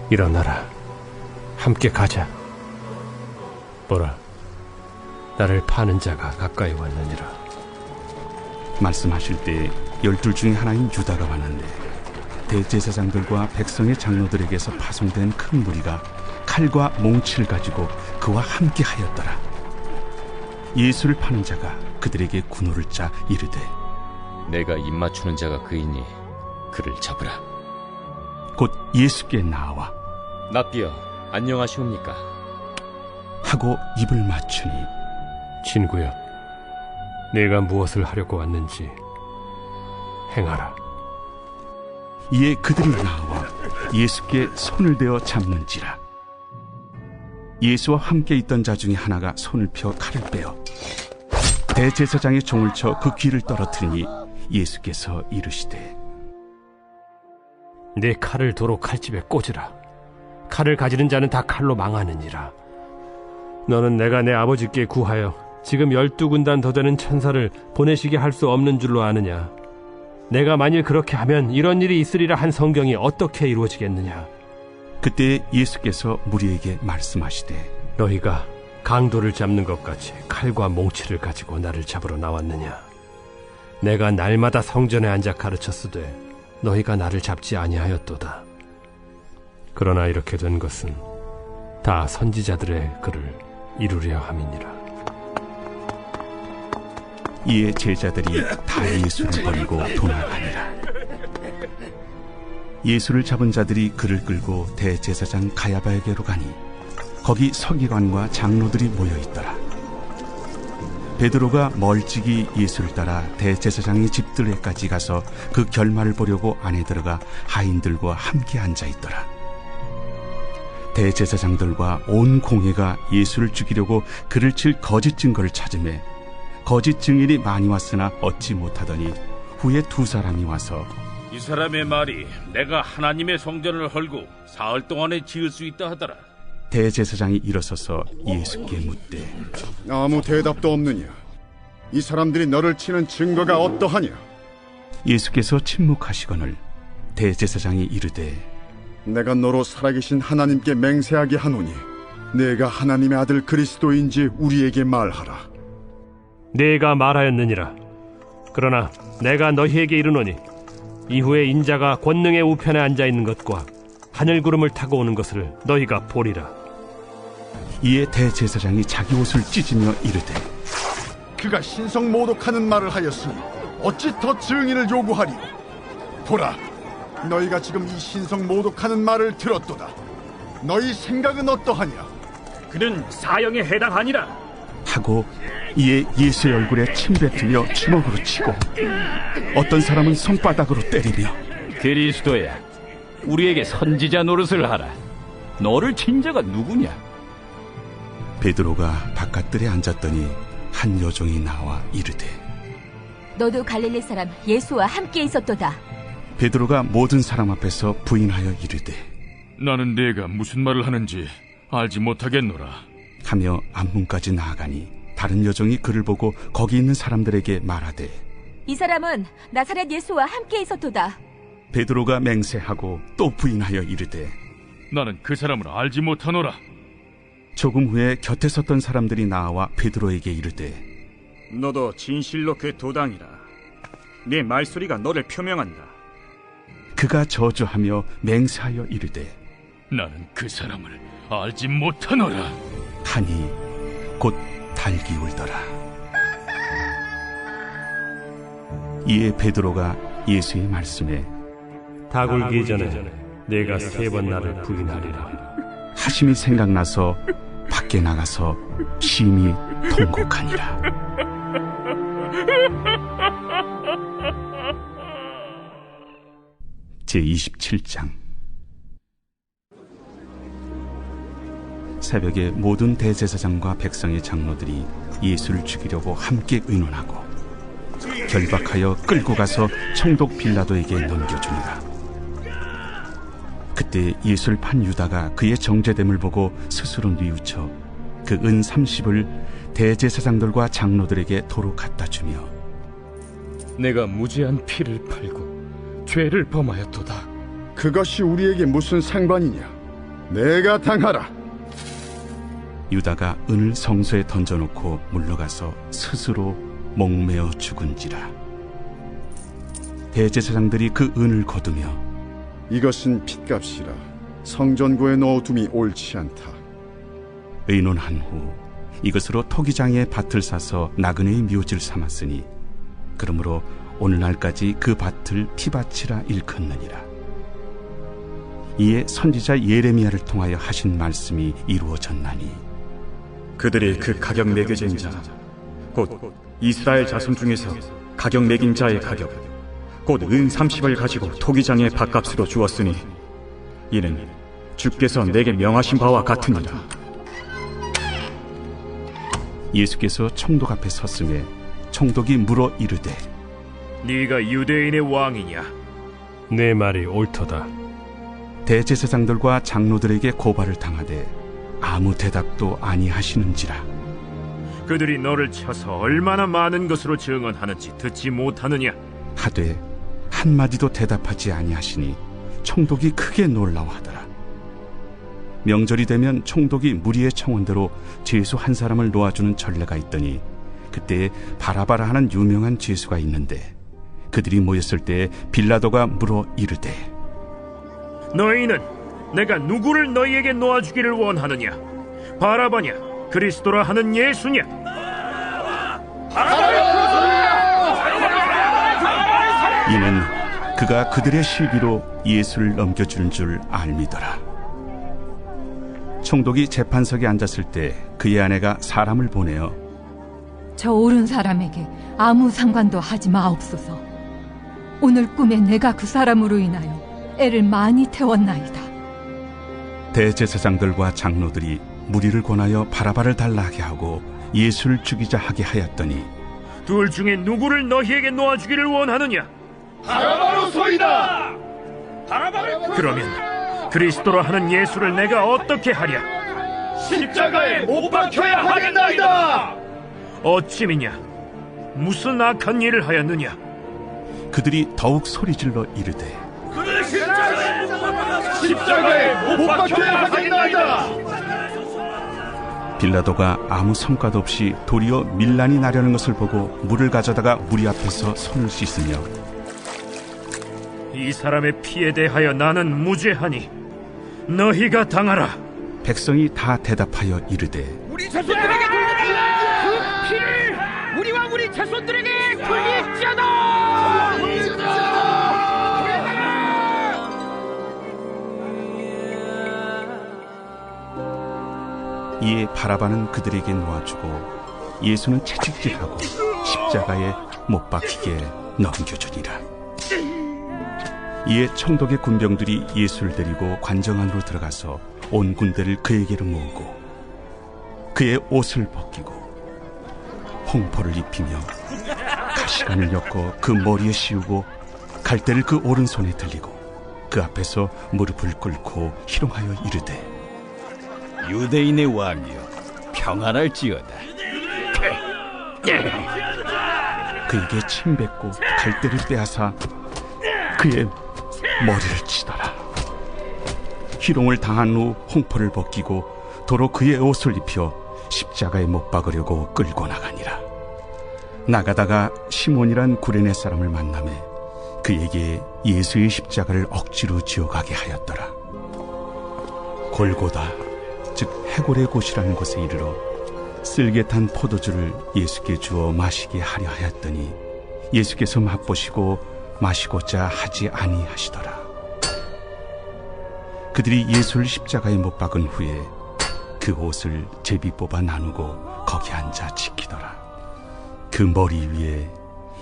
Speaker 3: 일어나라, 함께 가자. 보라, 나를 파는 자가 가까이 왔느니라.
Speaker 1: 말씀하실 때 12 중에 하나인 유다가 왔는데 대제사장들과 백성의 장로들에게서 파송된 큰 무리가 칼과 몽치를 가지고 그와 함께 하였더라. 예수를 파는 자가 그들에게 군호를 짜 이르되
Speaker 12: 내가 입맞추는 자가 그이니 그를 잡으라.
Speaker 1: 곧 예수께 나와
Speaker 12: 납비여, 안녕하시옵니까
Speaker 1: 하고 입을 맞추니
Speaker 3: 친구여, 내가 무엇을 하려고 왔는지 행하라.
Speaker 1: 이에 그들이 나와 예수께 손을 대어 잡는지라. 예수와 함께 있던 자 중에 하나가 손을 펴 칼을 빼어 대제사장의 종을 쳐 그 귀를 떨어뜨리니 예수께서 이르시되
Speaker 3: 내 칼을 도로 칼집에 꽂으라. 칼을 가지는 자는 다 칼로 망하느니라. 너는 내가 내 아버지께 구하여 지금 12군단 더 되는 천사를 보내시게 할 수 없는 줄로 아느냐. 내가 만일 그렇게 하면 이런 일이 있으리라 한 성경이 어떻게 이루어지겠느냐.
Speaker 1: 그때 예수께서 무리에게 말씀하시되
Speaker 3: 내가 날마다 성전에 앉아 가르쳤으되 너희가 나를 잡지 아니하였도다. 그러나 이렇게 된 것은 다 선지자들의 글을 이루려 함이니라.
Speaker 1: 이에 제자들이 다 예수를 버리고 도망하니라. 예수를 잡은 자들이 그를 끌고 대제사장 가야바에게로 가니 거기 서기관과 장로들이 모여있더라. 베드로가 멀찍이 예수를 따라 대제사장의 집들에까지 가서 그 결말을 보려고 안에 들어가 하인들과 함께 앉아있더라. 대제사장들과 온 공회가 예수를 죽이려고 그를 칠 거짓 증거를 찾으매 거짓 증인이 많이 왔으나 얻지 못하더니 후에 두 사람이 와서
Speaker 11: 이 사람의 말이 내가 하나님의 성전을 헐고 사흘 동안에 지을 수 있다 하더라.
Speaker 1: 대제사장이 일어서서 예수께 묻되
Speaker 10: 아무 대답도 없느냐? 이 사람들이 너를 치는 증거가 어떠하냐?
Speaker 1: 예수께서 침묵하시거늘 대제사장이 이르되
Speaker 10: 내가 너로 살아계신 하나님께 맹세하게 하노니 내가 하나님의 아들 그리스도인지 우리에게 말하라.
Speaker 3: 네가 말하였느니라. 그러나 내가 너희에게 이르노니 이후에 인자가 권능의 우편에 앉아있는 것과 하늘 구름을 타고 오는 것을 너희가 보리라.
Speaker 1: 이에 대제사장이 자기 옷을 찢으며 이르되
Speaker 10: 그가 신성 모독하는 말을 하였으니 어찌 더 증인을 요구하리요? 보라, 너희가 지금 이 신성 모독하는 말을 들었도다. 너희 생각은 어떠하냐?
Speaker 13: 그는 사형에 해당하니라
Speaker 1: 하고 이에 예수의 얼굴에 침 뱉으며 주먹으로 치고 어떤 사람은 손바닥으로 때리며
Speaker 14: 그리스도야, 우리에게 선지자 노릇을 하라. 너를 친 자가 누구냐?
Speaker 1: 베드로가 바깥들에 앉았더니 한 여종이 나와 이르되
Speaker 8: 너도 갈릴리 사람 예수와 함께 있었도다.
Speaker 1: 베드로가 모든 사람 앞에서 부인하여 이르되
Speaker 7: 나는 네가 무슨 말을 하는지 알지 못하겠노라
Speaker 1: 하며 앞문까지 나아가니 다른 여종이 그를 보고 거기 있는 사람들에게 말하되
Speaker 8: 이 사람은 나사렛 예수와 함께 있었도다.
Speaker 1: 베드로가 맹세하고 또 부인하여 이르되
Speaker 7: 나는 그 사람을 알지 못하노라.
Speaker 1: 조금 후에 곁에 섰던 사람들이 나와 베드로에게 이르되
Speaker 9: 너도 진실로 그 도당이라. 네 말소리가 너를 표명한다.
Speaker 1: 그가 저주하며 맹세하여 이르되
Speaker 7: 나는 그 사람을 알지 못하노라
Speaker 1: 하니 곧 달기 울더라. 이에 베드로가 예수의 말씀에
Speaker 3: 닭 울기 전에 내가 3번 나를 부인하리라
Speaker 1: 하심이 생각나서 밖에 나가서 심히 통곡하니라. 제27장. 새벽에 모든 대제사장과 백성의 장로들이 예수를 죽이려고 함께 의논하고 결박하여 끌고 가서 총독 빌라도에게 넘겨주니라. 그때 예수를 판 유다가 그의 정죄됨을 보고 스스로 뉘우쳐 그 은 30을 대제사장들과 장로들에게 도로 갖다 주며
Speaker 2: 내가 무죄한 피를 팔고 죄를 범하였도다.
Speaker 10: 그것이 우리에게 무슨 상관이냐? 내가 당하라.
Speaker 1: 유다가 은을 성소에 던져놓고 물러가서 스스로 목매어 죽은지라. 대제사장들이 그 은을 거두며
Speaker 10: 이것은 핏값이라. 성전고에 넣어둠이 옳지 않다.
Speaker 1: 의논한 후 이것으로 토기장에 밭을 사서 나그네의 묘지를 삼았으니 그러므로 오늘날까지 그 밭을 피밭이라 일컫느니라. 이에 선지자 예레미야를 통하여 하신 말씀이 이루어졌나니
Speaker 4: 그들이 그 가격 매겨진 자 곧 이스라엘 자손 중에서 가격 매긴 자의 가격 곧 은 30을 가지고 토기장의 밭값으로 주었으니 이는 주께서 내게 명하신 바와 같으니라.
Speaker 1: 예수께서 총독 앞에 섰음에 총독이 물어 이르되
Speaker 13: 네가 유대인의 왕이냐?
Speaker 3: 내 말이 옳도다.
Speaker 1: 대제사장들과 장로들에게 고발을 당하되 아무 대답도 아니하시는지라.
Speaker 13: 그들이 너를 쳐서 얼마나 많은 것으로 증언하는지 듣지 못하느냐?
Speaker 1: 하되 한마디도 대답하지 아니하시니 총독이 크게 놀라워하더라. 명절이 되면 총독이 무리의 청원대로 죄수 한 사람을 놓아주는 전례가 있더니 그때 바라바라 하는 유명한 죄수가 있는데 그들이 모였을 때 빌라도가 물어 이르되
Speaker 13: 너희는 내가 누구를 너희에게 놓아주기를 원하느냐? 바라바냐? 그리스도라 하는 예수냐?
Speaker 1: 이는 그가 그들의 시기로 예수를 넘겨주는 줄 알미더라. 총독이 재판석에 앉았을 때 그의 아내가 사람을 보내어
Speaker 8: 저 옳은 사람에게 아무 상관도 하지 마옵소서. 오늘 꿈에 내가 그 사람으로 인하여 애를 많이 태웠나이다.
Speaker 1: 대제사장들과 장로들이 무리를 권하여 바라바를 달라하게 하고 예수를 죽이자 하게 하였더니
Speaker 13: 둘 중에 누구를 너희에게 놓아주기를 원하느냐?
Speaker 15: 바라바로소이다.
Speaker 13: 그러면 그리스도라 하는 예수를 내가 어떻게 하랴?
Speaker 15: 십자가에 못 박혀야 하겠나이다.
Speaker 13: 어찌미냐? 무슨 악한 일을 하였느냐?
Speaker 1: 그들이 더욱 소리질러 이르되
Speaker 15: 십자가에 못 박혀야 하겠나이다.
Speaker 1: 빌라도가 아무 성과도 없이 도리어 밀란이 나려는 것을 보고 물을 가져다가 무리 앞에서 손을 씻으며
Speaker 13: 이 사람의 피에 대하여 나는 무죄하니 너희가 당하라.
Speaker 1: 백성이 다 대답하여 이르되
Speaker 15: 우리 자손들에게 돌려달라. 그 피를 우리와 우리 자손들에게 돌리시다.
Speaker 1: 이에 바라바는 그들에게 놓아주고 예수는 채찍질하고 십자가에 못 박히게 넘겨주니라. 이에 총독의 군병들이 예수를 데리고 관정 안으로 들어가서 온 군대를 그에게로 모으고 그의 옷을 벗기고 홍포를 입히며 가시관을 엮어 그 머리에 씌우고 갈대를 그 오른손에 들리고 그 앞에서 무릎을 꿇고 희롱하여 이르되
Speaker 14: 유대인의 왕이여 평안할지어다.
Speaker 1: 그에게 침뱉고 갈대를 빼앗아 그의 머리를 치더라. 희롱을 당한 후 홍포를 벗기고 도로 그의 옷을 입혀 십자가에 못 박으려고 끌고 나가니라. 나가다가 시몬이란 구레네 사람을 만나매 그에게 예수의 십자가를 억지로 지어가게 하였더라. 골고다 즉 해골의 곳이라는 곳에 이르러 쓸개 탄 포도주를 예수께 주어 마시게 하려 하였더니 예수께서 맛보시고 마시고자 하지 아니하시더라. 그들이 예수를 십자가에 못 박은 후에 그 옷을 제비 뽑아 나누고 거기 앉아 지키더라. 그 머리 위에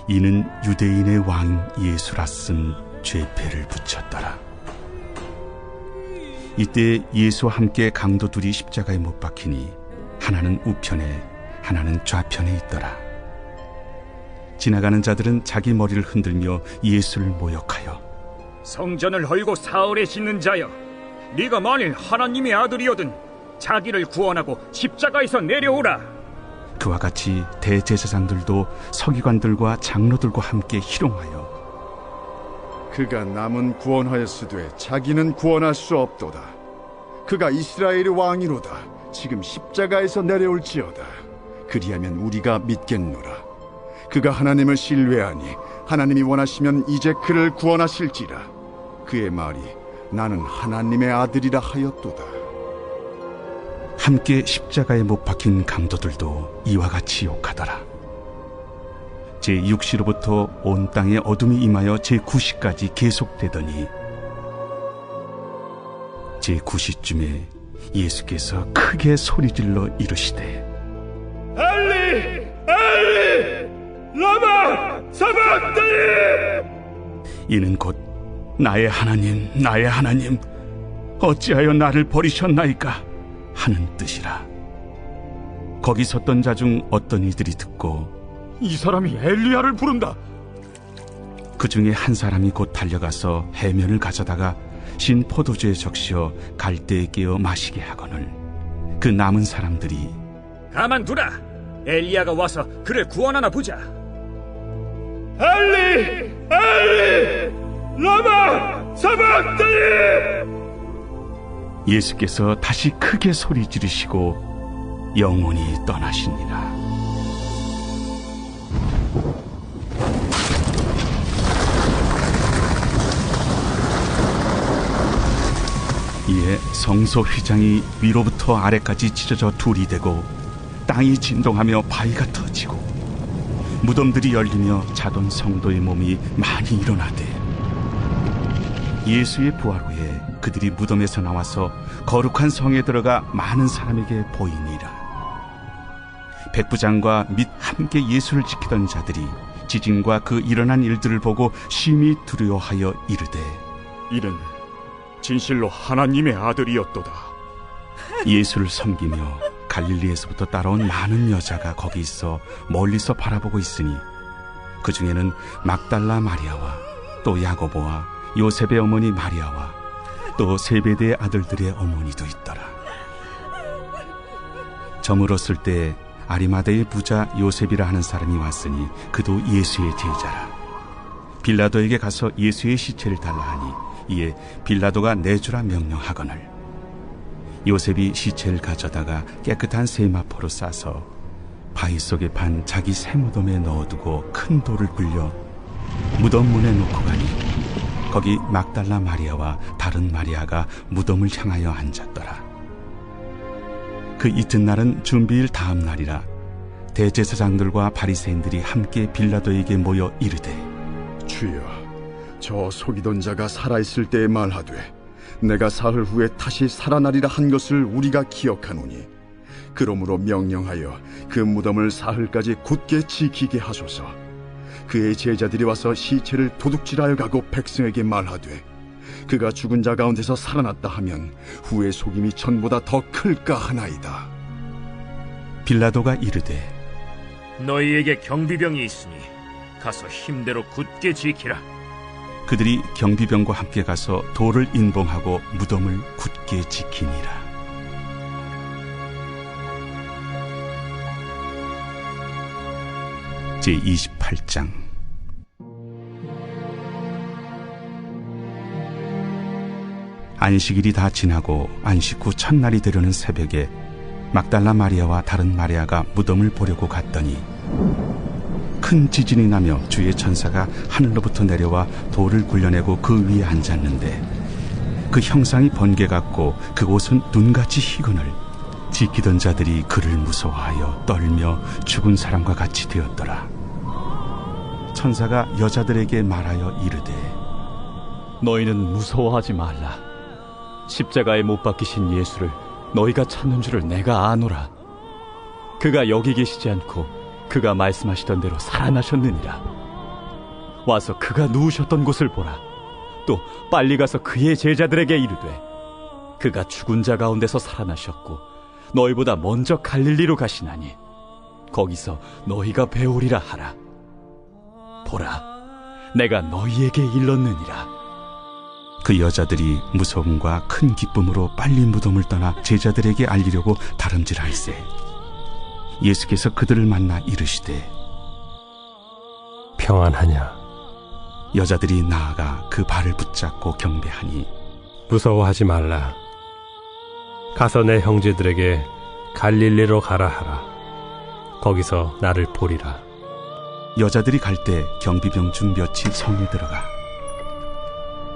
Speaker 1: 이는 유대인의 왕 예수라 쓴 죄패를 붙였더라. 이때 예수와 함께 강도 둘이 십자가에 못 박히니 하나는 우편에 하나는 좌편에 있더라. 지나가는 자들은 자기 머리를 흔들며 예수를 모욕하여
Speaker 9: 성전을 헐고 사흘에 짓는 자여, 네가 만일 하나님의 아들이거든 자기를 구원하고 십자가에서 내려오라.
Speaker 1: 그와 같이 대제사장들도 서기관들과 장로들과 함께 희롱하여
Speaker 10: 그가 남은 구원하였으되 자기는 구원할 수 없도다. 그가 이스라엘의 왕이로다. 지금 십자가에서 내려올지어다. 그리하면 우리가 믿겠노라. 그가 하나님을 신뢰하니 하나님이 원하시면 이제 그를 구원하실지라. 그의 말이 나는 하나님의 아들이라 하였도다.
Speaker 1: 함께 십자가에 못 박힌 강도들도 이와 같이 욕하더라. 제6시로부터 온 땅에 어둠이 임하여 제9시까지 계속되더니 제9시쯤에 예수께서 크게 소리질러 이르시되
Speaker 15: 엘리 엘리 라마 사박다니.
Speaker 1: 이는 곧 나의 하나님 나의 하나님 어찌하여 나를 버리셨나이까 하는 뜻이라. 거기 섰던 자 중 어떤 이들이 듣고
Speaker 9: 이 사람이 엘리야를 부른다.
Speaker 1: 그 중에 한 사람이 곧 달려가서 해면을 가져다가 신 포도주에 적시어 갈대에 깨어 마시게 하거늘 그 남은 사람들이
Speaker 9: 가만두라. 엘리야가 와서 그를 구원하나 보자.
Speaker 15: 엘리 엘리 라마 사박다니.
Speaker 1: 예수께서 다시 크게 소리 지르시고 영원히 떠나시니라. 이에 성소 휘장이 위로부터 아래까지 찢어져 둘이 되고 땅이 진동하며 바위가 터지고 무덤들이 열리며 자던 성도의 몸이 많이 일어나되 예수의 부활 후에 그들이 무덤에서 나와서 거룩한 성에 들어가 많은 사람에게 보이니라. 백부장과 및 함께 예수를 지키던 자들이 지진과 그 일어난 일들을 보고 심히 두려워하여 이르되
Speaker 9: 이는 진실로 하나님의 아들이었도다.
Speaker 1: 예수를 섬기며 갈릴리에서부터 따라온 많은 여자가 거기 있어 멀리서 바라보고 있으니 그 중에는 막달라 마리아와 또 야고보와 요셉의 어머니 마리아와 또 세베대의 아들들의 어머니도 있더라. 저물었을 때 아리마대의 부자 요셉이라 하는 사람이 왔으니 그도 예수의 제자라. 빌라도에게 가서 예수의 시체를 달라 하니 이에 빌라도가 내주라 명령하거늘 요셉이 시체를 가져다가 깨끗한 세마포로 싸서 바위 속에 판 자기 새 무덤에 넣어두고 큰 돌을 굴려 무덤 문에 놓고 가니 거기 막달라 마리아와 다른 마리아가 무덤을 향하여 앉았더라. 그 이튿날은 준비일 다음 날이라 대제사장들과 바리새인들이 함께 빌라도에게 모여 이르되
Speaker 10: 주여, 저 속이던 자가 살아있을 때에 말하되 내가 사흘 후에 다시 살아나리라 한 것을 우리가 기억하노니 그러므로 명령하여 그 무덤을 사흘까지 굳게 지키게 하소서. 그의 제자들이 와서 시체를 도둑질하여 가고 백성에게 말하되 그가 죽은 자 가운데서 살아났다 하면 후의 속임이 전보다 더 클까 하나이다.
Speaker 1: 빌라도가 이르되
Speaker 13: 너희에게 경비병이 있으니 가서 힘대로 굳게 지키라.
Speaker 1: 그들이 경비병과 함께 가서 돌을 인봉하고 무덤을 굳게 지키니라. 제28장. 안식일이 다 지나고 안식 후 첫날이 되려는 새벽에 막달라 마리아와 다른 마리아가 무덤을 보려고 갔더니 큰 지진이 나며 주의 천사가 하늘로부터 내려와 돌을 굴려내고 그 위에 앉았는데 그 형상이 번개 같고 그 옷은 눈같이 희거늘 지키던 자들이 그를 무서워하여 떨며 죽은 사람과 같이 되었더라. 천사가 여자들에게 말하여 이르되
Speaker 5: 너희는 무서워하지 말라. 십자가에 못 박히신 예수를 너희가 찾는 줄을 내가 아노라. 그가 여기 계시지 않고 그가 말씀하시던 대로 살아나셨느니라. 와서 그가 누우셨던 곳을 보라. 또 빨리 가서 그의 제자들에게 이르되 그가 죽은 자 가운데서 살아나셨고 너희보다 먼저 갈릴리로 가시나니 거기서 너희가 배우리라 하라. 보라, 내가 너희에게 일렀느니라.
Speaker 1: 그 여자들이 무서움과 큰 기쁨으로 빨리 무덤을 떠나 제자들에게 알리려고 다름질할세 예수께서 그들을 만나 이르시되
Speaker 3: 평안하냐?
Speaker 1: 여자들이 나아가 그 발을 붙잡고 경배하니
Speaker 3: 무서워하지 말라. 가서 내 형제들에게 갈릴리로 가라 하라. 거기서 나를 보리라.
Speaker 1: 여자들이 갈 때 경비병 중 몇이 성에 들어가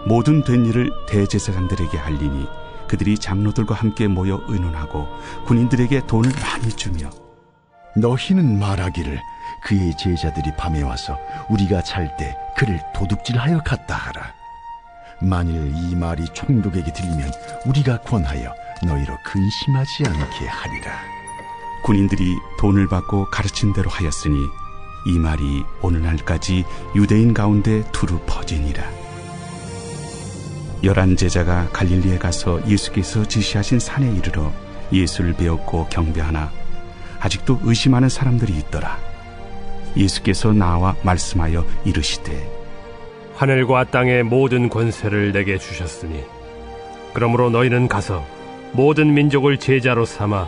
Speaker 1: 모든 된 일을 대제사장들에게 알리니 그들이 장로들과 함께 모여 의논하고 군인들에게 돈을 많이 주며
Speaker 10: 너희는 말하기를 그의 제자들이 밤에 와서 우리가 잘 때 그를 도둑질하여 갔다 하라. 만일 이 말이 총독에게 들리면 우리가 권하여 너희로 근심하지 않게 하리라.
Speaker 1: 군인들이 돈을 받고 가르친 대로 하였으니 이 말이 오늘날까지 유대인 가운데 두루 퍼지니라. 11 제자가 갈릴리에 가서 예수께서 지시하신 산에 이르러 예수를 배웠고 경배하나 아직도 의심하는 사람들이 있더라. 예수께서 나와 말씀하여 이르시되
Speaker 3: 하늘과 땅의 모든 권세를 내게 주셨으니 그러므로 너희는 가서 모든 민족을 제자로 삼아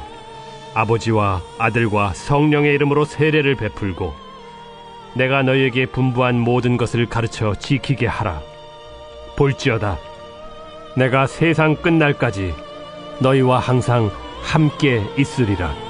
Speaker 3: 아버지와 아들과 성령의 이름으로 세례를 베풀고 내가 너희에게 분부한 모든 것을 가르쳐 지키게 하라. 볼지어다 내가 세상 끝날까지 너희와 항상 함께 있으리라.